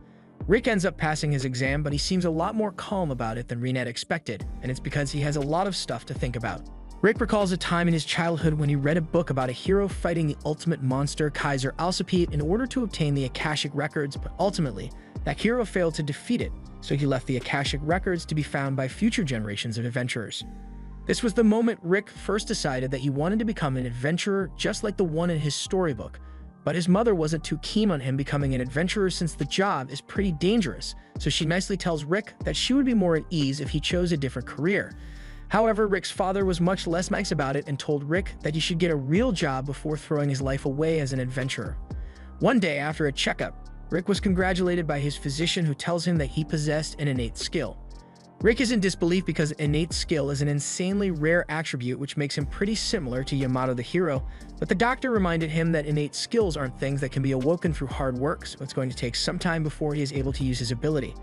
Rick ends up passing his exam, but he seems a lot more calm about it than Rinette expected, and it's because he has a lot of stuff to think about. Rick recalls a time in his childhood when he read a book about a hero fighting the ultimate monster, Kaiser Alcipete, in order to obtain the Akashic Records, but ultimately, that hero failed to defeat it, so he left the Akashic Records to be found by future generations of adventurers. This was the moment Rick first decided that he wanted to become an adventurer just like the one in his storybook, but his mother wasn't too keen on him becoming an adventurer since the job is pretty dangerous, so she nicely tells Rick that she would be more at ease if he chose a different career. However, Rick's father was much less nice about it and told Rick that he should get a real job before throwing his life away as an adventurer. One day after a checkup, Rick was congratulated by his physician who tells him that he possessed an innate skill. Rick is in disbelief because innate skill is an insanely rare attribute which makes him pretty similar to Yamato the hero, but the doctor reminded him that innate skills aren't things that can be awoken through hard work, so it's going to take some time before he is able to use his ability.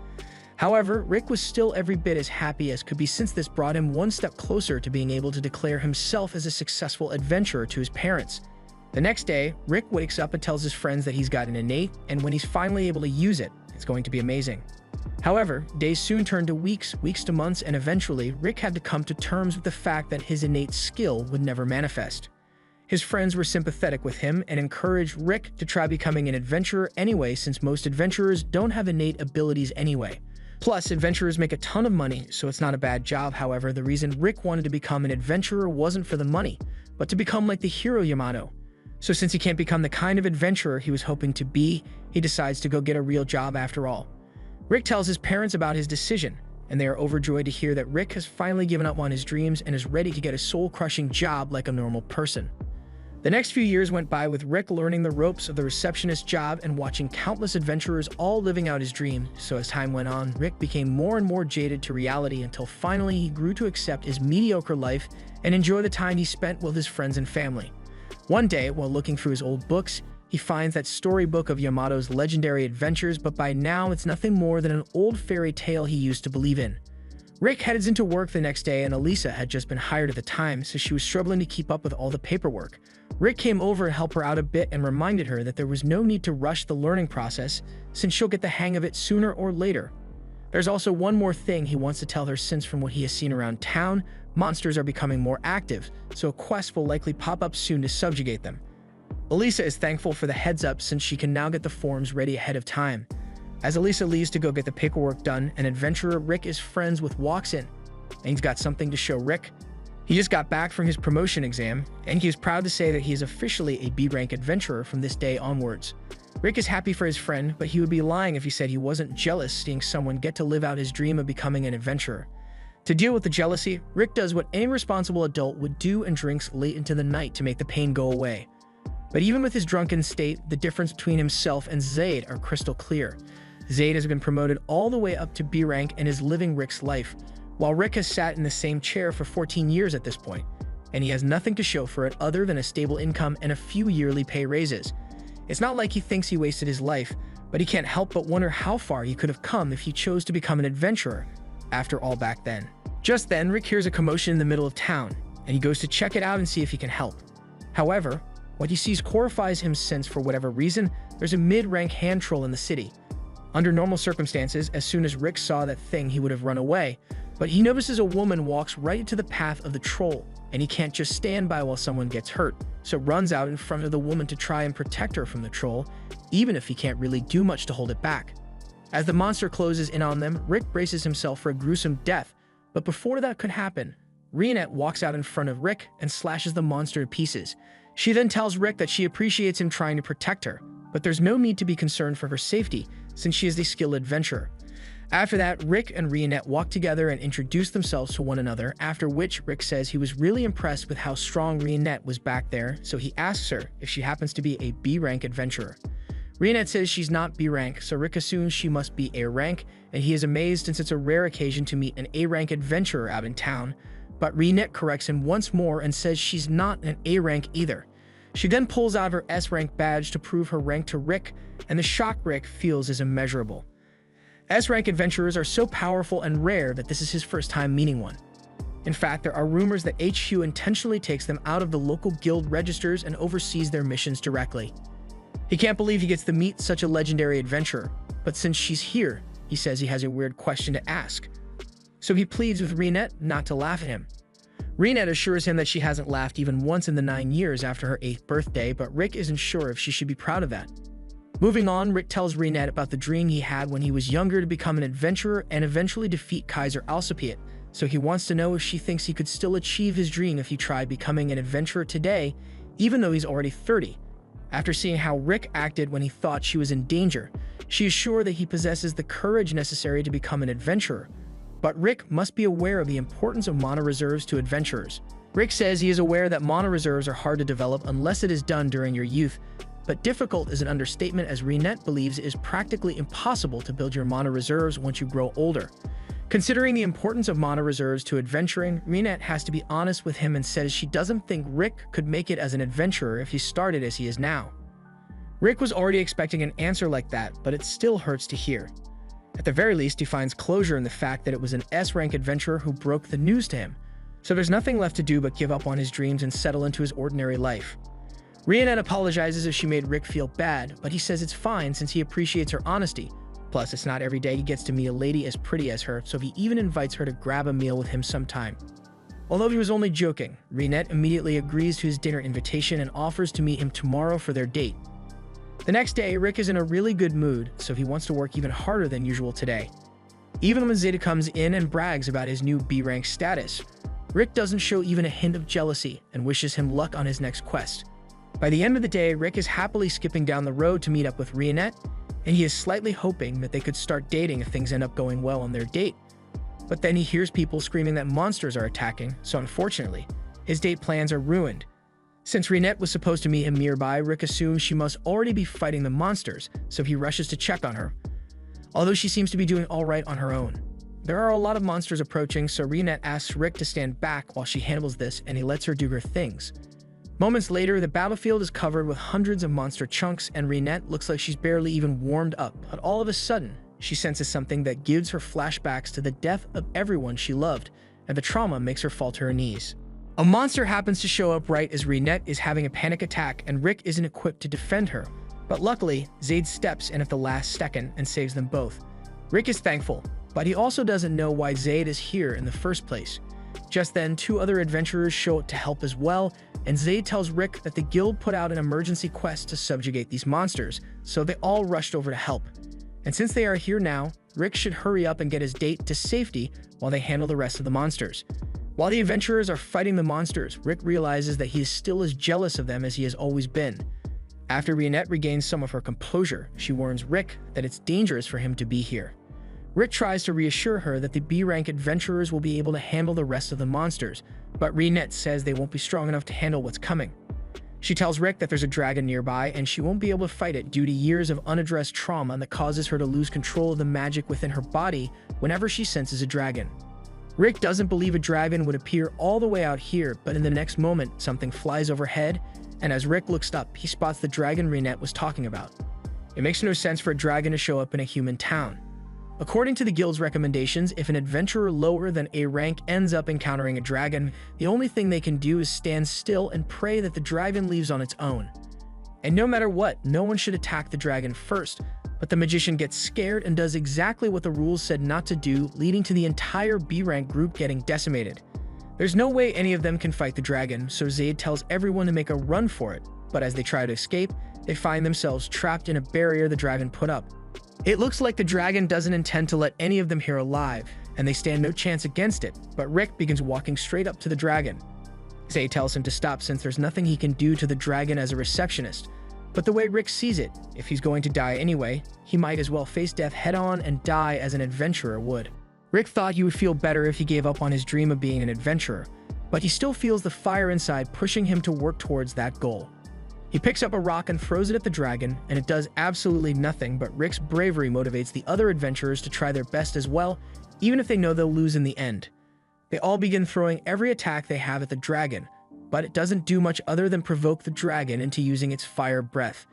However, Rick was still every bit as happy as could be since this brought him one step closer to being able to declare himself as a successful adventurer to his parents. The next day, Rick wakes up and tells his friends that he's got an innate, and when he's finally able to use it, it's going to be amazing. However, days soon turned to weeks, weeks to months, and eventually, Rick had to come to terms with the fact that his innate skill would never manifest. His friends were sympathetic with him and encouraged Rick to try becoming an adventurer anyway, since most adventurers don't have innate abilities anyway. Plus, adventurers make a ton of money, so it's not a bad job. However, the reason Rick wanted to become an adventurer wasn't for the money, but to become like the hero Yamato. So since he can't become the kind of adventurer he was hoping to be, he decides to go get a real job after all. Rick tells his parents about his decision, and they are overjoyed to hear that Rick has finally given up on his dreams and is ready to get a soul-crushing job like a normal person. The next few years went by with Rick learning the ropes of the receptionist job and watching countless adventurers all living out his dream, so as time went on, Rick became more and more jaded to reality until finally he grew to accept his mediocre life and enjoy the time he spent with his friends and family. One day, while looking through his old books, he finds that storybook of Yamato's legendary adventures, but by now it's nothing more than an old fairy tale he used to believe in. Rick heads into work the next day, and Elisa had just been hired at the time, so she was struggling to keep up with all the paperwork. Rick came over to help her out a bit and reminded her that there was no need to rush the learning process, since she'll get the hang of it sooner or later. There's also one more thing he wants to tell her, since from what he has seen around town, monsters are becoming more active, so a quest will likely pop up soon to subjugate them. Elisa is thankful for the heads up since she can now get the forms ready ahead of time. As Elisa leaves to go get the paperwork done, an adventurer Rick is friends with walks in, and he's got something to show Rick. He just got back from his promotion exam, and he is proud to say that he is officially a B-rank adventurer from this day onwards. Rick is happy for his friend, but he would be lying if he said he wasn't jealous seeing someone get to live out his dream of becoming an adventurer. To deal with the jealousy, Rick does what any responsible adult would do and drinks late into the night to make the pain go away. But even with his drunken state, the difference between himself and Zaid are crystal clear. Zaid has been promoted all the way up to B rank and is living Rick's life, while Rick has sat in the same chair for 14 years at this point, and he has nothing to show for it other than a stable income and a few yearly pay raises. It's not like he thinks he wasted his life, but he can't help but wonder how far he could have come if he chose to become an adventurer, after all back then. Just then, Rick hears a commotion in the middle of town, and he goes to check it out and see if he can help. However, what he sees horrifies him since, for whatever reason, there's a mid-rank hand troll in the city. Under normal circumstances, as soon as Rick saw that thing, he would have run away, but he notices a woman walks right into the path of the troll, and he can't just stand by while someone gets hurt, so runs out in front of the woman to try and protect her from the troll, even if he can't really do much to hold it back. As the monster closes in on them, Rick braces himself for a gruesome death, but before that could happen, Rinette walks out in front of Rick and slashes the monster to pieces. She then tells Rick that she appreciates him trying to protect her, but there's no need to be concerned for her safety, since she is a skilled adventurer. After that, Rick and Rinette walk together and introduce themselves to one another, after which Rick says he was really impressed with how strong Rinette was back there, so he asks her if she happens to be a B-rank adventurer. Rinette says she's not B-rank, so Rick assumes she must be A-rank, and he is amazed since it's a rare occasion to meet an A-rank adventurer out in town, but Rinette corrects him once more and says she's not an A-rank either. She then pulls out her S-rank badge to prove her rank to Rick, and the shock Rick feels is immeasurable. S-rank adventurers are so powerful and rare that this is his first time meeting one. In fact, there are rumors that HQ intentionally takes them out of the local guild registers and oversees their missions directly. He can't believe he gets to meet such a legendary adventurer, but since she's here, he says he has a weird question to ask. So he pleads with Reinette not to laugh at him. Reinette assures him that she hasn't laughed even once in the 9 years after her 8th birthday, but Rick isn't sure if she should be proud of that. Moving on, Rick tells Reinette about the dream he had when he was younger to become an adventurer and eventually defeat Kaiser Alcipiat, so he wants to know if she thinks he could still achieve his dream if he tried becoming an adventurer today, even though he's already 30. After seeing how Rick acted when he thought she was in danger, she is sure that he possesses the courage necessary to become an adventurer. But Rick must be aware of the importance of mana reserves to adventurers. Rick says he is aware that mana reserves are hard to develop unless it is done during your youth, but difficult is an understatement as Reinette believes it is practically impossible to build your mana reserves once you grow older. Considering the importance of mana reserves to adventuring, Reinette has to be honest with him and says she doesn't think Rick could make it as an adventurer if he started as he is now. Rick was already expecting an answer like that, but it still hurts to hear. At the very least, he finds closure in the fact that it was an S-rank adventurer who broke the news to him, so there's nothing left to do but give up on his dreams and settle into his ordinary life. Reinette apologizes if she made Rick feel bad, but he says it's fine since he appreciates her honesty. Plus, it's not every day he gets to meet a lady as pretty as her, so he even invites her to grab a meal with him sometime. Although he was only joking, Reinette immediately agrees to his dinner invitation and offers to meet him tomorrow for their date. The next day, Rick is in a really good mood, so he wants to work even harder than usual today. Even when Zeta comes in and brags about his new B-rank status, Rick doesn't show even a hint of jealousy and wishes him luck on his next quest. By the end of the day, Rick is happily skipping down the road to meet up with Reinette, and he is slightly hoping that they could start dating if things end up going well on their date. But then he hears people screaming that monsters are attacking, so unfortunately, his date plans are ruined. Since Reinette was supposed to meet him nearby, Rick assumes she must already be fighting the monsters, so he rushes to check on her, although she seems to be doing alright on her own. There are a lot of monsters approaching, so Reinette asks Rick to stand back while she handles this and he lets her do her things. Moments later, the battlefield is covered with hundreds of monster chunks and Reinette looks like she's barely even warmed up, but all of a sudden, she senses something that gives her flashbacks to the death of everyone she loved, and the trauma makes her fall to her knees. A monster happens to show up right as Reinette is having a panic attack and Rick isn't equipped to defend her, but luckily, Zaid steps in at the last second and saves them both. Rick is thankful, but he also doesn't know why Zaid is here in the first place. Just then, 2 other adventurers show up to help as well, and Zaid tells Rick that the guild put out an emergency quest to subjugate these monsters, so they all rushed over to help. And since they are here now, Rick should hurry up and get his date to safety while they handle the rest of the monsters. While the adventurers are fighting the monsters, Rick realizes that he is still as jealous of them as he has always been. After Reinette regains some of her composure, she warns Rick that it's dangerous for him to be here. Rick tries to reassure her that the B-rank adventurers will be able to handle the rest of the monsters, but Reinette says they won't be strong enough to handle what's coming. She tells Rick that there's a dragon nearby and she won't be able to fight it due to years of unaddressed trauma that causes her to lose control of the magic within her body whenever she senses a dragon. Rick doesn't believe a dragon would appear all the way out here, but in the next moment, something flies overhead, and as Rick looks up, he spots the dragon Reinette was talking about. It makes no sense for a dragon to show up in a human town. According to the guild's recommendations, if an adventurer lower than A rank ends up encountering a dragon, the only thing they can do is stand still and pray that the dragon leaves on its own. And no matter what, no one should attack the dragon first, but the magician gets scared and does exactly what the rules said not to do, leading to the entire B-rank group getting decimated. There's no way any of them can fight the dragon, so Zaid tells everyone to make a run for it, but as they try to escape, they find themselves trapped in a barrier the dragon put up. It looks like the dragon doesn't intend to let any of them here alive, and they stand no chance against it, but Rick begins walking straight up to the dragon. Zaid tells him to stop since there's nothing he can do to the dragon as a receptionist, but the way Rick sees it, if he's going to die anyway, he might as well face death head-on and die as an adventurer would. Rick thought he would feel better if he gave up on his dream of being an adventurer, but he still feels the fire inside pushing him to work towards that goal. He picks up a rock and throws it at the dragon, and it does absolutely nothing, but Rick's bravery motivates the other adventurers to try their best as well, even if they know they'll lose in the end. They all begin throwing every attack they have at the dragon, but it doesn't do much other than provoke the dragon into using its fire breath.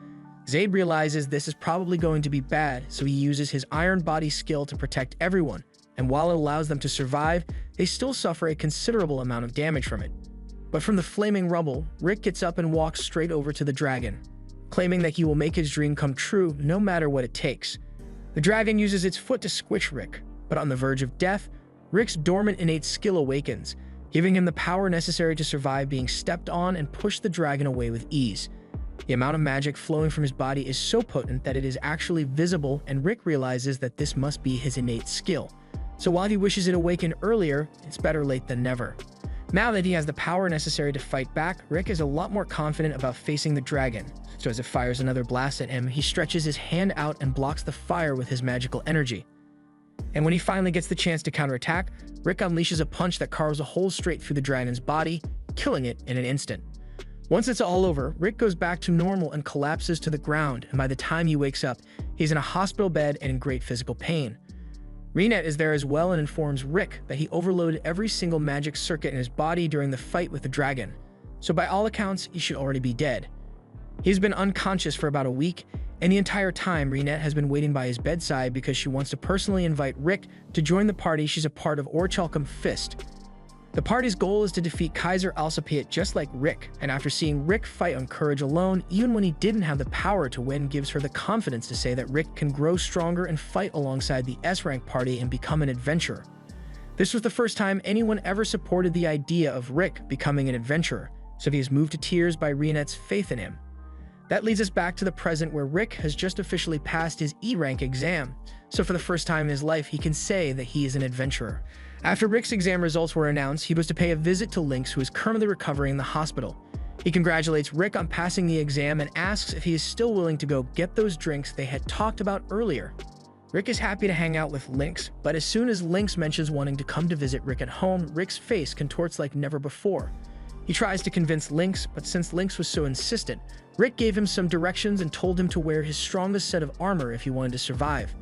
Zaid realizes this is probably going to be bad, so he uses his iron body skill to protect everyone, and while it allows them to survive, they still suffer a considerable amount of damage from it. But from the flaming rubble, Rick gets up and walks straight over to the dragon, claiming that he will make his dream come true no matter what it takes. The dragon uses its foot to squish Rick, but on the verge of death, Rick's dormant innate skill awakens, giving him the power necessary to survive being stepped on and push the dragon away with ease. The amount of magic flowing from his body is so potent that it is actually visible, and Rick realizes that this must be his innate skill. So while he wishes it awakened earlier, it's better late than never. Now that he has the power necessary to fight back, Rick is a lot more confident about facing the dragon. So as it fires another blast at him, he stretches his hand out and blocks the fire with his magical energy. And when he finally gets the chance to counterattack, Rick unleashes a punch that carves a hole straight through the dragon's body, killing it in an instant. Once it's all over, Rick goes back to normal and collapses to the ground, and by the time he wakes up, he's in a hospital bed and in great physical pain. Renet is there as well and informs Rick that he overloaded every single magic circuit in his body during the fight with the dragon, so by all accounts, he should already be dead. He's been unconscious for about a week, and the entire time Renet has been waiting by his bedside because she wants to personally invite Rick to join the party she's a part of Orichalcum Fist. The party's goal is to defeat Kaiser Alcipiat just like Rick, and after seeing Rick fight on courage alone, even when he didn't have the power to win, gives her the confidence to say that Rick can grow stronger and fight alongside the S-Rank party and become an adventurer. This was the first time anyone ever supported the idea of Rick becoming an adventurer, so he is moved to tears by Renet's faith in him. That leads us back to the present where Rick has just officially passed his E-Rank exam, so for the first time in his life he can say that he is an adventurer. After Rick's exam results were announced, he was to pay a visit to Lynx, who is currently recovering in the hospital. He congratulates Rick on passing the exam and asks if he is still willing to go get those drinks they had talked about earlier. Rick is happy to hang out with Lynx, but as soon as Lynx mentions wanting to come to visit Rick at home, Rick's face contorts like never before. He tries to convince Lynx, but since Lynx was so insistent, Rick gave him some directions and told him to wear his strongest set of armor if he wanted to survive.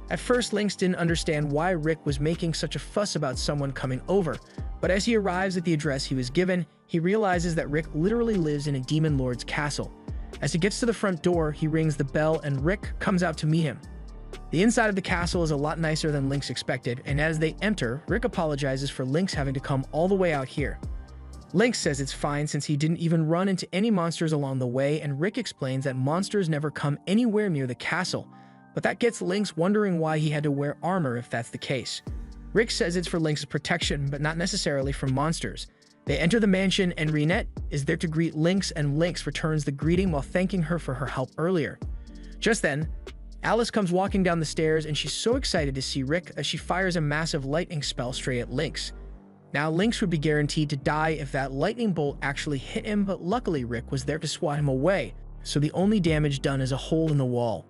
At first, Lynx didn't understand why Rick was making such a fuss about someone coming over, but as he arrives at the address he was given, he realizes that Rick literally lives in a demon lord's castle. As he gets to the front door, he rings the bell and Rick comes out to meet him. The inside of the castle is a lot nicer than Lynx expected, and as they enter, Rick apologizes for Lynx having to come all the way out here. Lynx says it's fine since he didn't even run into any monsters along the way, and Rick explains that monsters never come anywhere near the castle, but that gets Lynx wondering why he had to wear armor if that's the case. Rick says it's for Lynx's protection, but not necessarily from monsters. They enter the mansion and Renet is there to greet Lynx, and Lynx returns the greeting while thanking her for her help earlier. Just then, Alice comes walking down the stairs and she's so excited to see Rick that she fires a massive lightning spell straight at Lynx. Now Lynx would be guaranteed to die if that lightning bolt actually hit him, but luckily Rick was there to swat him away, so the only damage done is a hole in the wall.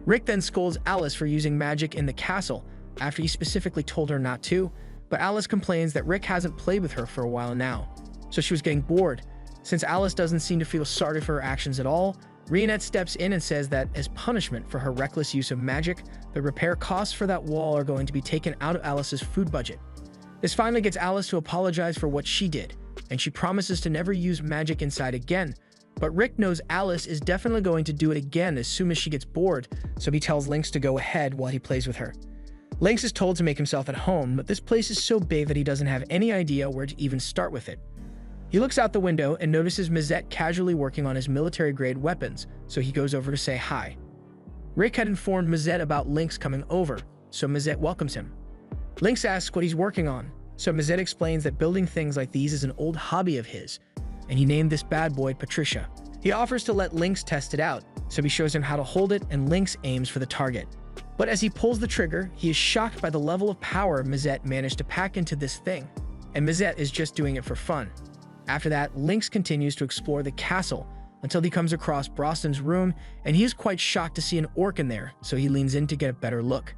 Rick then scolds Alice for using magic in the castle, after he specifically told her not to, but Alice complains that Rick hasn't played with her for a while now, so she was getting bored. Since Alice doesn't seem to feel sorry for her actions at all, Renet steps in and says that as punishment for her reckless use of magic, the repair costs for that wall are going to be taken out of Alice's food budget. This finally gets Alice to apologize for what she did, and she promises to never use magic inside again, but Rick knows Alice is definitely going to do it again as soon as she gets bored, so he tells Lynx to go ahead while he plays with her. Lynx is told to make himself at home, but this place is so big that he doesn't have any idea where to even start with it. He looks out the window and notices Mazette casually working on his military-grade weapons, so he goes over to say hi. Rick had informed Mazette about Lynx coming over, so Mazette welcomes him. Lynx asks what he's working on, so Mazette explains that building things like these is an old hobby of his, and he named this bad boy Patricia. He offers to let Lynx test it out, so he shows him how to hold it and Lynx aims for the target. But as he pulls the trigger, he is shocked by the level of power Mazette managed to pack into this thing, and Mazette is just doing it for fun. After that, Lynx continues to explore the castle until he comes across Broston's room, and he is quite shocked to see an orc in there, so he leans in to get a better look.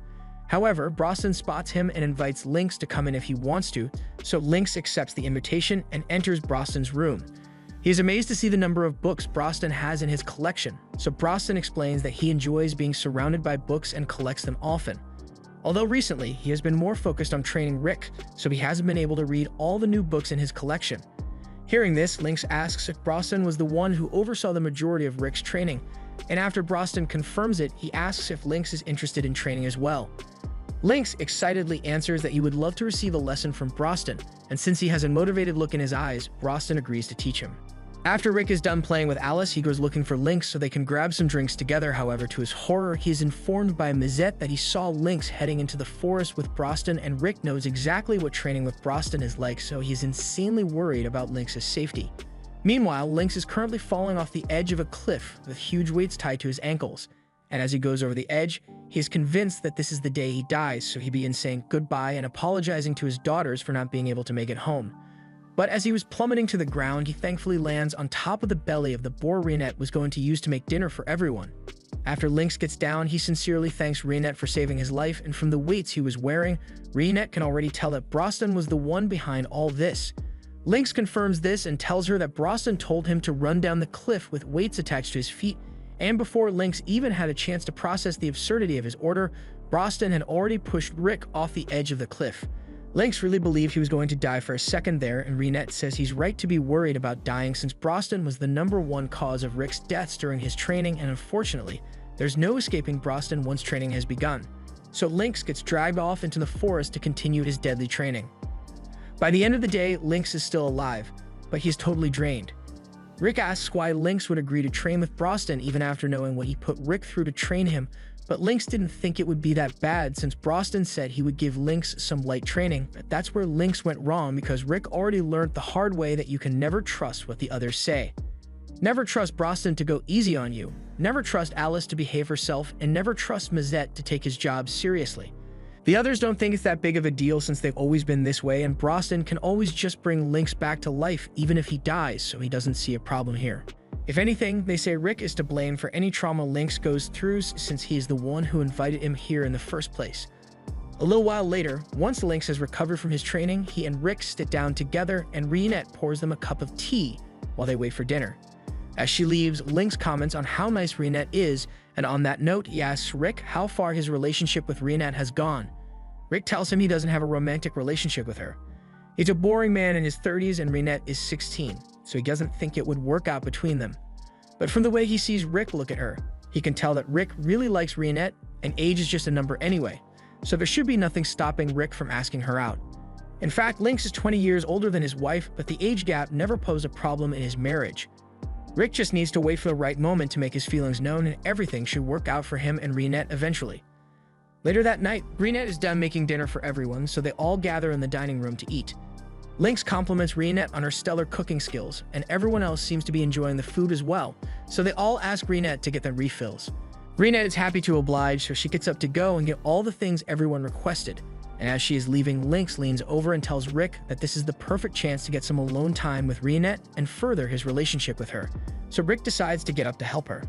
However, Broston spots him and invites Lynx to come in if he wants to, so Lynx accepts the invitation and enters Broston's room. He is amazed to see the number of books Broston has in his collection, so Broston explains that he enjoys being surrounded by books and collects them often. Although recently, he has been more focused on training Rick, so he hasn't been able to read all the new books in his collection. Hearing this, Lynx asks if Broston was the one who oversaw the majority of Rick's training, and after Broston confirms it, he asks if Lynx is interested in training as well. Lynx excitedly answers that he would love to receive a lesson from Broston, and since he has a motivated look in his eyes, Broston agrees to teach him. After Rick is done playing with Alice, he goes looking for Lynx so they can grab some drinks together. However, to his horror, he is informed by Mazette that he saw Lynx heading into the forest with Broston, and Rick knows exactly what training with Broston is like, so he's insanely worried about Lynx's safety. Meanwhile, Lynx is currently falling off the edge of a cliff with huge weights tied to his ankles, and as he goes over the edge, he is convinced that this is the day he dies, so he begins saying goodbye and apologizing to his daughters for not being able to make it home. But as he was plummeting to the ground, he thankfully lands on top of the belly of the boar Reinette was going to use to make dinner for everyone. After Lynx gets down, he sincerely thanks Reinette for saving his life, and from the weights he was wearing, Reinette can already tell that Broston was the one behind all this. Lynx confirms this and tells her that Broston told him to run down the cliff with weights attached to his feet, and before Lynx even had a chance to process the absurdity of his order, Broston had already pushed Rick off the edge of the cliff. Lynx really believed he was going to die for a second there, and Reinette says he's right to be worried about dying since Broston was the #1 cause of Rick's deaths during his training, and unfortunately, there's no escaping Broston once training has begun. So Lynx gets dragged off into the forest to continue his deadly training. By the end of the day, Lynx is still alive, but he's totally drained. Rick asks why Lynx would agree to train with Broston even after knowing what he put Rick through to train him, but Lynx didn't think it would be that bad since Broston said he would give Lynx some light training. But that's where Lynx went wrong because Rick already learned the hard way that you can never trust what the others say. Never trust Broston to go easy on you, never trust Alice to behave herself, and never trust Mazette to take his job seriously. The others don't think it's that big of a deal since they've always been this way, and Broston can always just bring Lynx back to life even if he dies, so he doesn't see a problem here. If anything, they say Rick is to blame for any trauma Lynx goes through since he is the one who invited him here in the first place. A little while later, once Lynx has recovered from his training, he and Rick sit down together and Reinette pours them a cup of tea while they wait for dinner. As she leaves, Lynx comments on how nice Reinette is, and on that note, he asks Rick how far his relationship with Reinette has gone. Rick tells him he doesn't have a romantic relationship with her. He's a boring man in his 30s and Reinette is 16, so he doesn't think it would work out between them. But from the way he sees Rick look at her, he can tell that Rick really likes Reinette, and age is just a number anyway, so there should be nothing stopping Rick from asking her out. In fact, Lynx is 20 years older than his wife, but the age gap never posed a problem in his marriage. Rick just needs to wait for the right moment to make his feelings known, and everything should work out for him and Reinette eventually. Later that night, Reinette is done making dinner for everyone, so they all gather in the dining room to eat. Lynx compliments Reinette on her stellar cooking skills, and everyone else seems to be enjoying the food as well, so they all ask Reinette to get them refills. Reinette is happy to oblige, so she gets up to go and get all the things everyone requested, and as she is leaving, Lynx leans over and tells Rick that this is the perfect chance to get some alone time with Reinette and further his relationship with her, so Rick decides to get up to help her.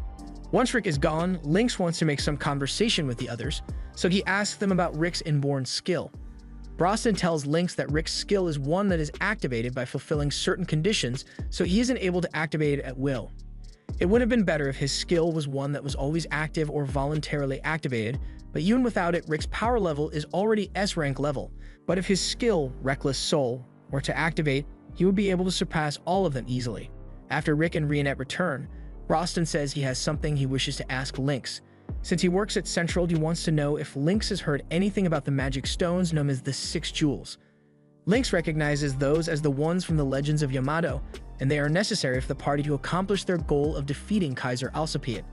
Once Rick is gone, Lynx wants to make some conversation with the others, so he asks them about Rick's inborn skill. Broston tells Lynx that Rick's skill is one that is activated by fulfilling certain conditions, so he isn't able to activate it at will. It would have been better if his skill was one that was always active or voluntarily activated, but even without it, Rick's power level is already S-rank level. But if his skill, Reckless Soul, were to activate, he would be able to surpass all of them easily. After Rick and Reinette return, Broston says he has something he wishes to ask Lynx. Since he works at Central, he wants to know if Lynx has heard anything about the magic stones known as the 6 Jewels. Lynx recognizes those as the ones from the Legends of Yamato, and they are necessary for the party to accomplish their goal of defeating Kaiser Alcipiade.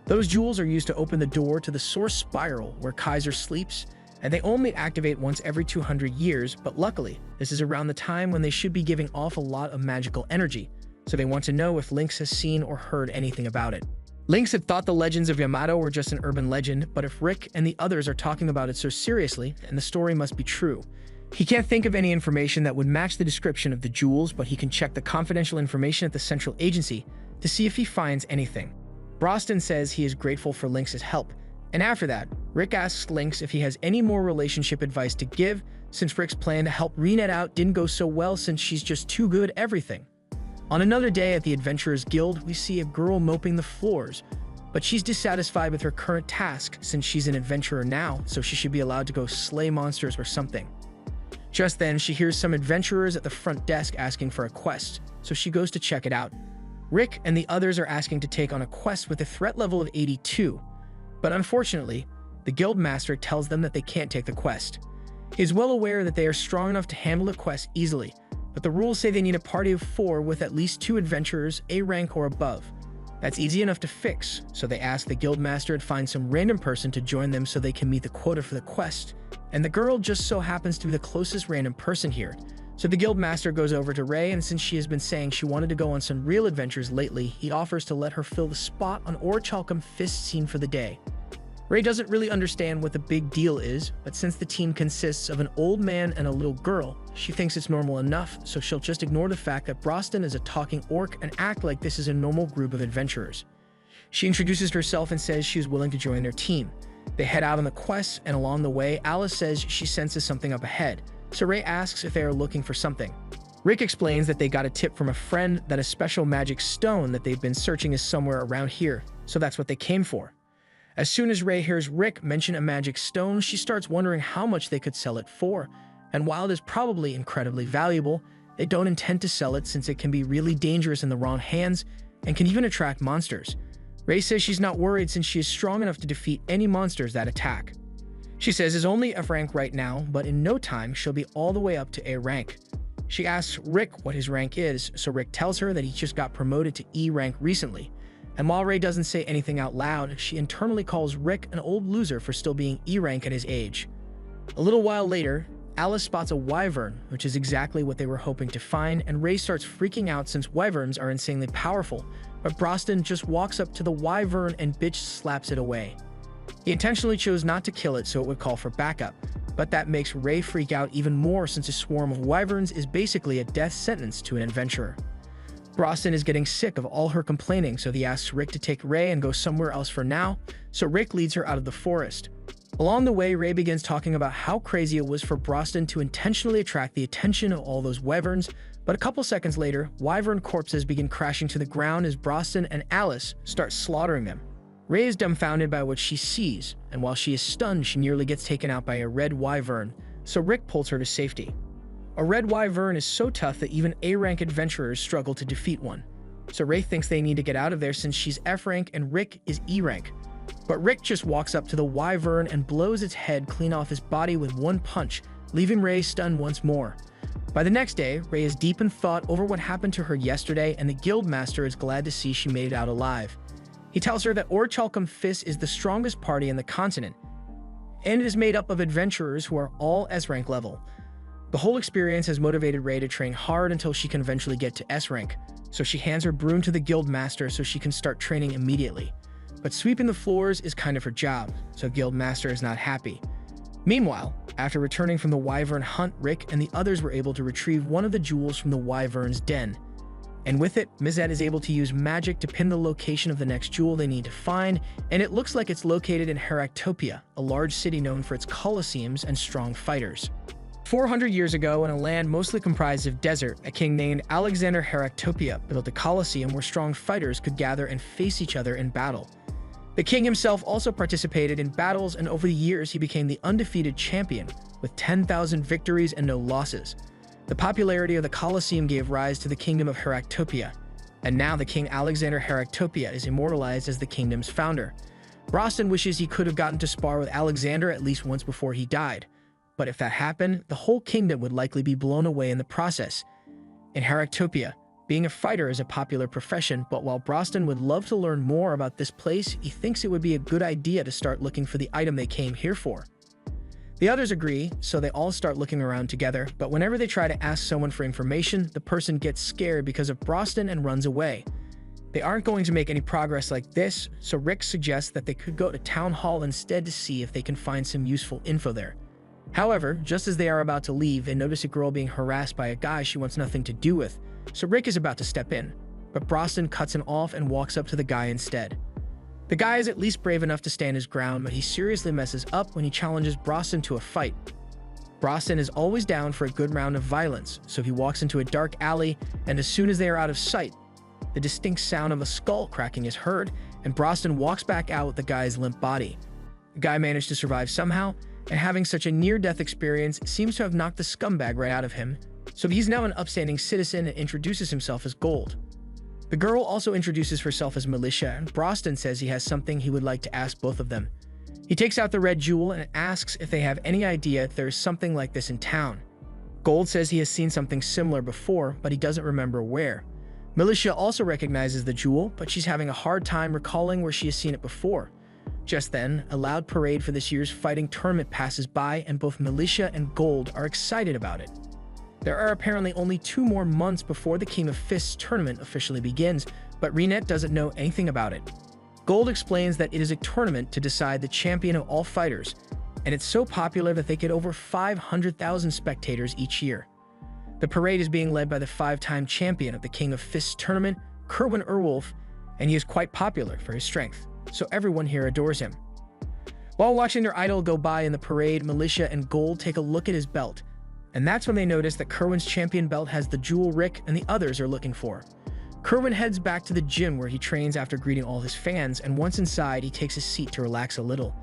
Those jewels are used to open the door to the Source Spiral where Kaiser sleeps, and they only activate once every 200 years, but luckily, this is around the time when they should be giving off a lot of magical energy, so they want to know if Lynx has seen or heard anything about it. Lynx had thought the Legends of Yamato were just an urban legend, but if Rick and the others are talking about it so seriously, then the story must be true. He can't think of any information that would match the description of the jewels, but he can check the confidential information at the Central Agency to see if he finds anything. Broston says he is grateful for Lynx's help, and after that, Rick asks Lynx if he has any more relationship advice to give, since Rick's plan to help Reinette out didn't go so well since she's just too good at everything. On another day at the Adventurers Guild, we see a girl moping the floors, but she's dissatisfied with her current task since she's an adventurer now, so she should be allowed to go slay monsters or something. Just then, she hears some adventurers at the front desk asking for a quest, so she goes to check it out. Rick and the others are asking to take on a quest with a threat level of 82, but unfortunately, The guild master tells them that they can't take the quest. He is well aware that they are strong enough to handle the quest easily, but the rules say they need a party of 4 with at least 2 adventurers, A rank or above. That's easy enough to fix, so they ask the guild master to find some random person to join them so they can meet the quota for the quest. And the girl just so happens to be the closest random person here. So the guild master goes over to Ray, and since she has been saying she wanted to go on some real adventures lately, he offers to let her fill the spot on Orichalcum Fist scene for the day. Ray doesn't really understand what the big deal is, but since the team consists of an old man and a little girl, she thinks it's normal enough, so she'll just ignore the fact that Broston is a talking orc and act like this is a normal group of adventurers. She introduces herself and says she is willing to join their team. They head out on the quest, and along the way, Alice says she senses something up ahead, so Ray asks if they are looking for something. Rick explains that they got a tip from a friend that a special magic stone that they've been searching is somewhere around here, so that's what they came for. As soon as Ray hears Rick mention a magic stone, she starts wondering how much they could sell it for, and while it is probably incredibly valuable, they don't intend to sell it since it can be really dangerous in the wrong hands and can even attract monsters. Ray says she's not worried since she is strong enough to defeat any monsters that attack. She says is only F rank right now, but in no time she'll be all the way up to A rank. She asks Rick what his rank is, so Rick tells her that he just got promoted to E rank recently. And while Ray doesn't say anything out loud, she internally calls Rick an old loser for still being E rank at his age. A little while later, Alice spots a wyvern, which is exactly what they were hoping to find, and Ray starts freaking out since wyverns are insanely powerful, but Broston just walks up to the wyvern and bitch slaps it away. He intentionally chose not to kill it so it would call for backup, but that makes Ray freak out even more since a swarm of wyverns is basically a death sentence to an adventurer. Broston is getting sick of all her complaining, so he asks Rick to take Ray and go somewhere else for now, so Rick leads her out of the forest. Along the way, Ray begins talking about how crazy it was for Broston to intentionally attract the attention of all those wyverns, but a couple seconds later, wyvern corpses begin crashing to the ground as Broston and Alice start slaughtering them. Ray is dumbfounded by what she sees, and while she is stunned, she nearly gets taken out by a red wyvern, so Rick pulls her to safety. A red wyvern is so tough that even A-rank adventurers struggle to defeat one. So Ray thinks they need to get out of there since she's F rank and Rick is E rank. But Rick just walks up to the wyvern and blows its head clean off his body with one punch, leaving Ray stunned once more. By the next day, Ray is deep in thought over what happened to her yesterday, and the guildmaster is glad to see she made it out alive. He tells her that Orichalcum Fist is the strongest party in the continent, and it is made up of adventurers who are all S-rank level. The whole experience has motivated Ray to train hard until she can eventually get to S rank, so she hands her broom to the guild master so she can start training immediately. But sweeping the floors is kind of her job, so guild master is not happy. Meanwhile, after returning from the wyvern hunt, Rick and the others were able to retrieve one of the jewels from the wyvern's den. And with it, Mizet is able to use magic to pin the location of the next jewel they need to find, and it looks like it's located in Heractopia, a large city known for its colosseums and strong fighters. 400 years ago, in a land mostly comprised of desert, a king named Alexander Heractopia built a colosseum where strong fighters could gather and face each other in battle. The king himself also participated in battles, and over the years he became the undefeated champion, with 10,000 victories and no losses. The popularity of the Colosseum gave rise to the Kingdom of Heractopia, and now the King Alexander Heractopia is immortalized as the kingdom's founder. Broston wishes he could have gotten to spar with Alexander at least once before he died, but if that happened, the whole kingdom would likely be blown away in the process. In Heractopia, being a fighter is a popular profession, but while Broston would love to learn more about this place, he thinks it would be a good idea to start looking for the item they came here for. The others agree, so they all start looking around together, but whenever they try to ask someone for information, the person gets scared because of Broston and runs away. They aren't going to make any progress like this, so Rick suggests that they could go to Town Hall instead to see if they can find some useful info there. However, just as they are about to leave, they notice a girl being harassed by a guy she wants nothing to do with, so Rick is about to step in, but Broston cuts him off and walks up to the guy instead. The guy is at least brave enough to stand his ground, but he seriously messes up when he challenges Broston to a fight. Broston is always down for a good round of violence, so he walks into a dark alley, and as soon as they are out of sight, the distinct sound of a skull cracking is heard, and Broston walks back out with the guy's limp body. The guy managed to survive somehow, and having such a near-death experience seems to have knocked the scumbag right out of him, so he's now an upstanding citizen and introduces himself as Gold. The girl also introduces herself as Militia, and Broston says he has something he would like to ask both of them. He takes out the red jewel and asks if they have any idea if there is something like this in town. Gold says he has seen something similar before, but he doesn't remember where. Militia also recognizes the jewel, but she's having a hard time recalling where she has seen it before. Just then, a loud parade for this year's fighting tournament passes by, and both Militia and Gold are excited about it. There are apparently only 2 more months before the King of Fists tournament officially begins, but Renette doesn't know anything about it. Gold explains that it is a tournament to decide the champion of all fighters, and it's so popular that they get over 500,000 spectators each year. The parade is being led by the 5-time champion of the King of Fists tournament, Kerwin Erwolf, and he is quite popular for his strength, so everyone here adores him. While watching their idol go by in the parade, Militia and Gold take a look at his belt, and that's when they notice that Kerwin's champion belt has the jewel Rick and the others are looking for. Kerwin heads back to the gym where he trains after greeting all his fans, and once inside, he takes a seat to relax a little.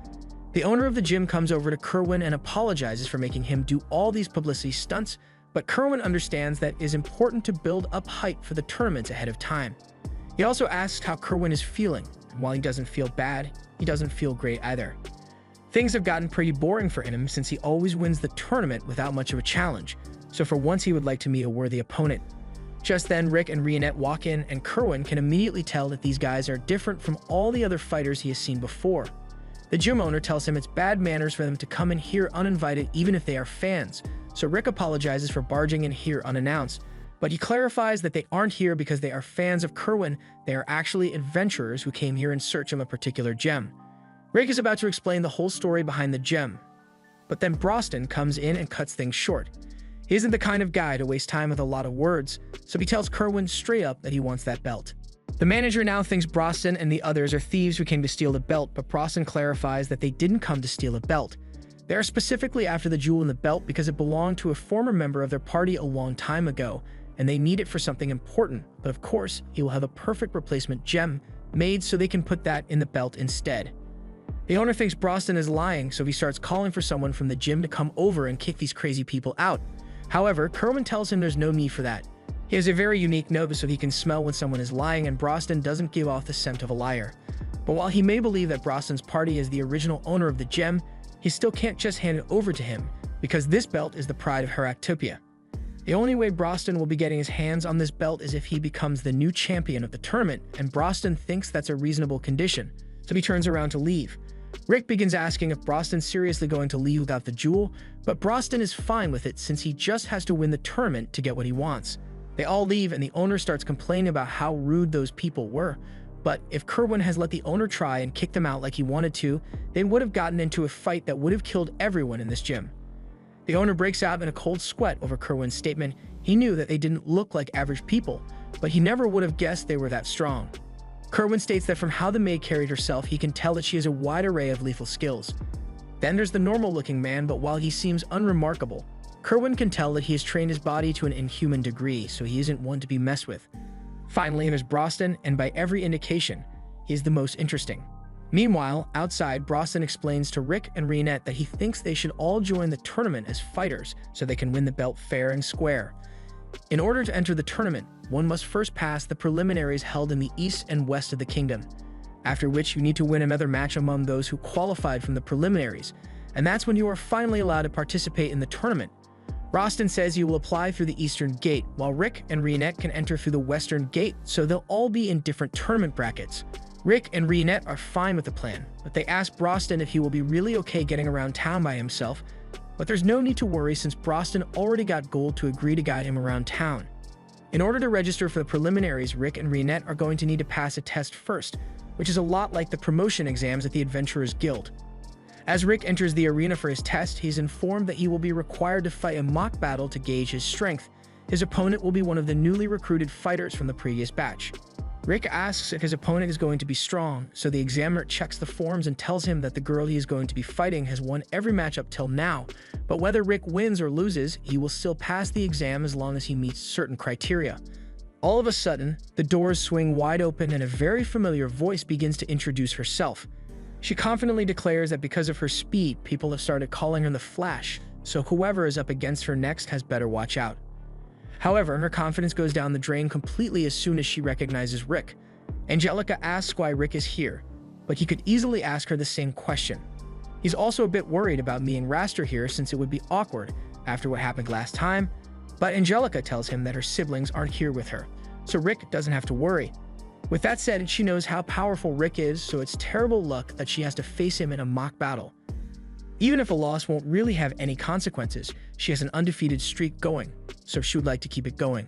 The owner of the gym comes over to Kerwin and apologizes for making him do all these publicity stunts, but Kerwin understands that it is important to build up hype for the tournaments ahead of time. He also asks how Kerwin is feeling, and while he doesn't feel bad, he doesn't feel great either. Things have gotten pretty boring for him since he always wins the tournament without much of a challenge, so for once he would like to meet a worthy opponent. Just then, Rick and Renette walk in, and Kerwin can immediately tell that these guys are different from all the other fighters he has seen before. The gym owner tells him it's bad manners for them to come in here uninvited even if they are fans, so Rick apologizes for barging in here unannounced, but he clarifies that they aren't here because they are fans of Kerwin, they are actually adventurers who came here in search of a particular gem. Rick is about to explain the whole story behind the gem, but then Broston comes in and cuts things short. He isn't the kind of guy to waste time with a lot of words, so he tells Kerwin straight up that he wants that belt. The manager now thinks Broston and the others are thieves who came to steal the belt, but Broston clarifies that they didn't come to steal a belt. They are specifically after the jewel in the belt because it belonged to a former member of their party a long time ago, and they need it for something important, but of course, he will have a perfect replacement gem made so they can put that in the belt instead. The owner thinks Broston is lying, so he starts calling for someone from the gym to come over and kick these crazy people out. However, Kerwin tells him there's no need for that. He has a very unique nose so he can smell when someone is lying, and Broston doesn't give off the scent of a liar. But while he may believe that Broston's party is the original owner of the gem, he still can't just hand it over to him, because this belt is the pride of Heractopia. The only way Broston will be getting his hands on this belt is if he becomes the new champion of the tournament, and Broston thinks that's a reasonable condition, so he turns around to leave. Rick begins asking if Broston's seriously going to leave without the jewel, but Broston is fine with it since he just has to win the tournament to get what he wants. They all leave, and the owner starts complaining about how rude those people were, but if Kerwin has let the owner try and kick them out like he wanted to, they would have gotten into a fight that would have killed everyone in this gym. The owner breaks out in a cold sweat over Kerwin's statement. He knew that they didn't look like average people, but he never would have guessed they were that strong. Kerwin states that from how the maid carried herself, he can tell that she has a wide array of lethal skills. Then there's the normal-looking man, but while he seems unremarkable, Kerwin can tell that he has trained his body to an inhuman degree, so he isn't one to be messed with. Finally, there's Broston, and by every indication, he is the most interesting. Meanwhile, outside, Broston explains to Rick and Renette that he thinks they should all join the tournament as fighters so they can win the belt fair and square. In order to enter the tournament, one must first pass the preliminaries held in the east and west of the kingdom, after which you need to win another match among those who qualified from the preliminaries, and that's when you are finally allowed to participate in the tournament. Broston says you will apply through the eastern gate, while Rick and Renette can enter through the western gate, so they'll all be in different tournament brackets. Rick and Renette are fine with the plan, but they ask Broston if he will be really okay getting around town by himself, but there's no need to worry since Broston already got Gold to agree to guide him around town. In order to register for the preliminaries, Rick and Renette are going to need to pass a test first, which is a lot like the promotion exams at the Adventurers Guild. As Rick enters the arena for his test, he's informed that he will be required to fight a mock battle to gauge his strength. His opponent will be one of the newly recruited fighters from the previous batch. Rick asks if his opponent is going to be strong, so the examiner checks the forms and tells him that the girl he is going to be fighting has won every match up till now, but whether Rick wins or loses, he will still pass the exam as long as he meets certain criteria. All of a sudden, the doors swing wide open and a very familiar voice begins to introduce herself. She confidently declares that because of her speed, people have started calling her the Flash, so whoever is up against her next has better watch out. However, her confidence goes down the drain completely as soon as she recognizes Rick. Angelica asks why Rick is here, but he could easily ask her the same question. He's also a bit worried about me and Raster here since it would be awkward after what happened last time, but Angelica tells him that her siblings aren't here with her, so Rick doesn't have to worry. With that said, she knows how powerful Rick is, so it's terrible luck that she has to face him in a mock battle. Even if a loss won't really have any consequences, she has an undefeated streak going, so she would like to keep it going.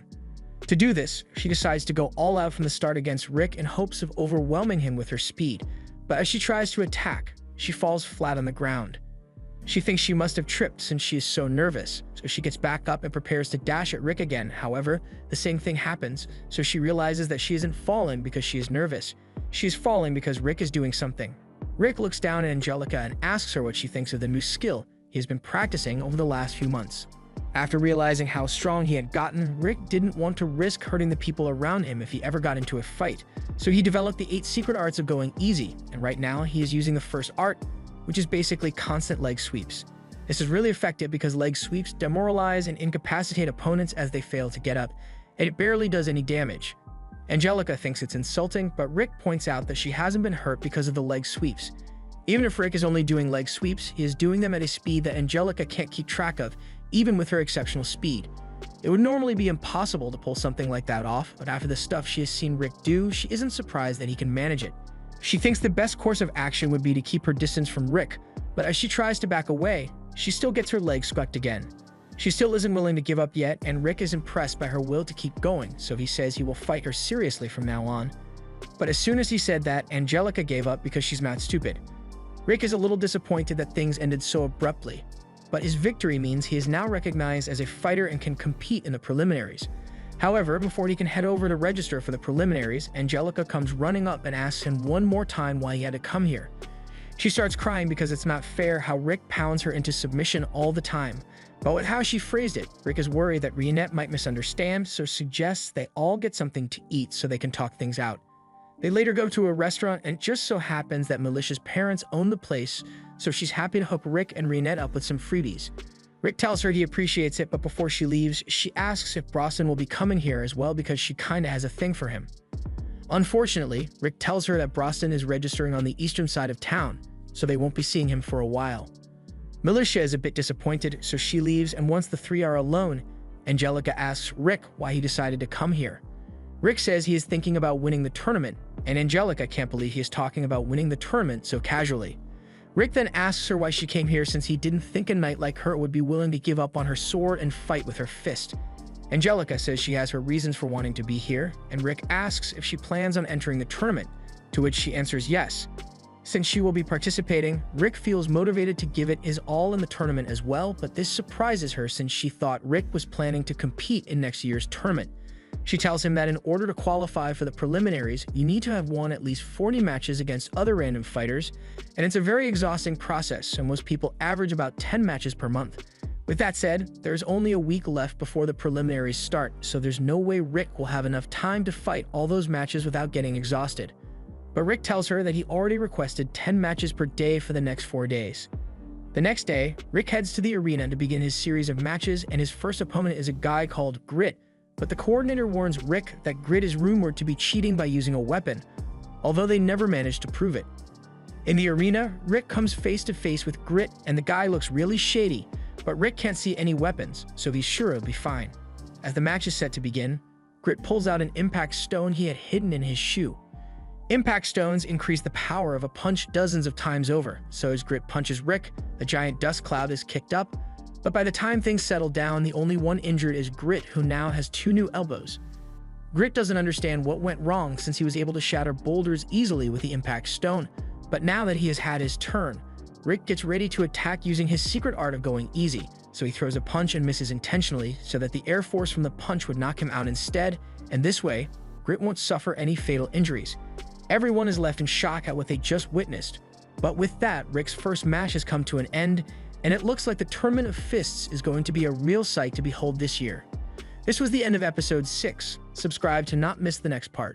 To do this, she decides to go all out from the start against Rick in hopes of overwhelming him with her speed, but as she tries to attack, she falls flat on the ground. She thinks she must have tripped since she is so nervous, so she gets back up and prepares to dash at Rick again. However, the same thing happens, so she realizes that she isn't falling because she is nervous. She is falling because Rick is doing something. Rick looks down at Angelica and asks her what she thinks of the new skill he has been practicing over the last few months. After realizing how strong he had gotten, Rick didn't want to risk hurting the people around him if he ever got into a fight, so he developed the 8 secret arts of going easy, and right now he is using the first art, which is basically constant leg sweeps. This is really effective because leg sweeps demoralize and incapacitate opponents as they fail to get up, and it barely does any damage. Angelica thinks it's insulting, but Rick points out that she hasn't been hurt because of the leg sweeps. Even if Rick is only doing leg sweeps, he is doing them at a speed that Angelica can't keep track of, even with her exceptional speed. It would normally be impossible to pull something like that off, but after the stuff she has seen Rick do, she isn't surprised that he can manage it. She thinks the best course of action would be to keep her distance from Rick, but as she tries to back away, she still gets her legs squeaked again. She still isn't willing to give up yet, and Rick is impressed by her will to keep going, so he says he will fight her seriously from now on. But as soon as he said that, Angelica gave up because she's not stupid. Rick is a little disappointed that things ended so abruptly, but his victory means he is now recognized as a fighter and can compete in the preliminaries. However, before he can head over to register for the preliminaries, Angelica comes running up and asks him one more time why he had to come here. She starts crying because it's not fair how Rick pounds her into submission all the time. But with how she phrased it, Rick is worried that Rionette might misunderstand, so suggests they all get something to eat so they can talk things out. They later go to a restaurant, and it just so happens that Melicia's parents own the place, so she's happy to hook Rick and Rionette up with some freebies. Rick tells her he appreciates it, but before she leaves, she asks if Brosnan will be coming here as well because she kinda has a thing for him. Unfortunately, Rick tells her that Brosnan is registering on the eastern side of town, so they won't be seeing him for a while. Melicia is a bit disappointed, so she leaves, and once the three are alone, Angelica asks Rick why he decided to come here. Rick says he is thinking about winning the tournament, and Angelica can't believe he is talking about winning the tournament so casually. Rick then asks her why she came here since he didn't think a knight like her would be willing to give up on her sword and fight with her fist. Angelica says she has her reasons for wanting to be here, and Rick asks if she plans on entering the tournament, to which she answers yes. Since she will be participating, Rick feels motivated to give it his all in the tournament as well, but this surprises her since she thought Rick was planning to compete in next year's tournament. She tells him that in order to qualify for the preliminaries, you need to have won at least 40 matches against other random fighters, and it's a very exhausting process, so most people average about 10 matches per month. With that said, there's only a week left before the preliminaries start, so there's no way Rick will have enough time to fight all those matches without getting exhausted. But Rick tells her that he already requested 10 matches per day for the next 4 days. The next day, Rick heads to the arena to begin his series of matches, and his first opponent is a guy called Grit, but the coordinator warns Rick that Grit is rumored to be cheating by using a weapon, although they never managed to prove it. In the arena, Rick comes face to face with Grit, and the guy looks really shady, but Rick can't see any weapons, so he's sure it'll be fine. As the match is set to begin, Grit pulls out an impact stone he had hidden in his shoe. Impact stones increase the power of a punch dozens of times over, so as Grit punches Rick, the giant dust cloud is kicked up, but by the time things settle down, the only one injured is Grit, who now has 2 new elbows. Grit doesn't understand what went wrong since he was able to shatter boulders easily with the impact stone, but now that he has had his turn, Rick gets ready to attack using his secret art of going easy, so he throws a punch and misses intentionally so that the air force from the punch would knock him out instead, and this way, Grit won't suffer any fatal injuries. Everyone is left in shock at what they just witnessed, but with that, Rick's first match has come to an end, and it looks like the Tournament of Fists is going to be a real sight to behold this year. This was the end of episode 6. Subscribe to not miss the next part.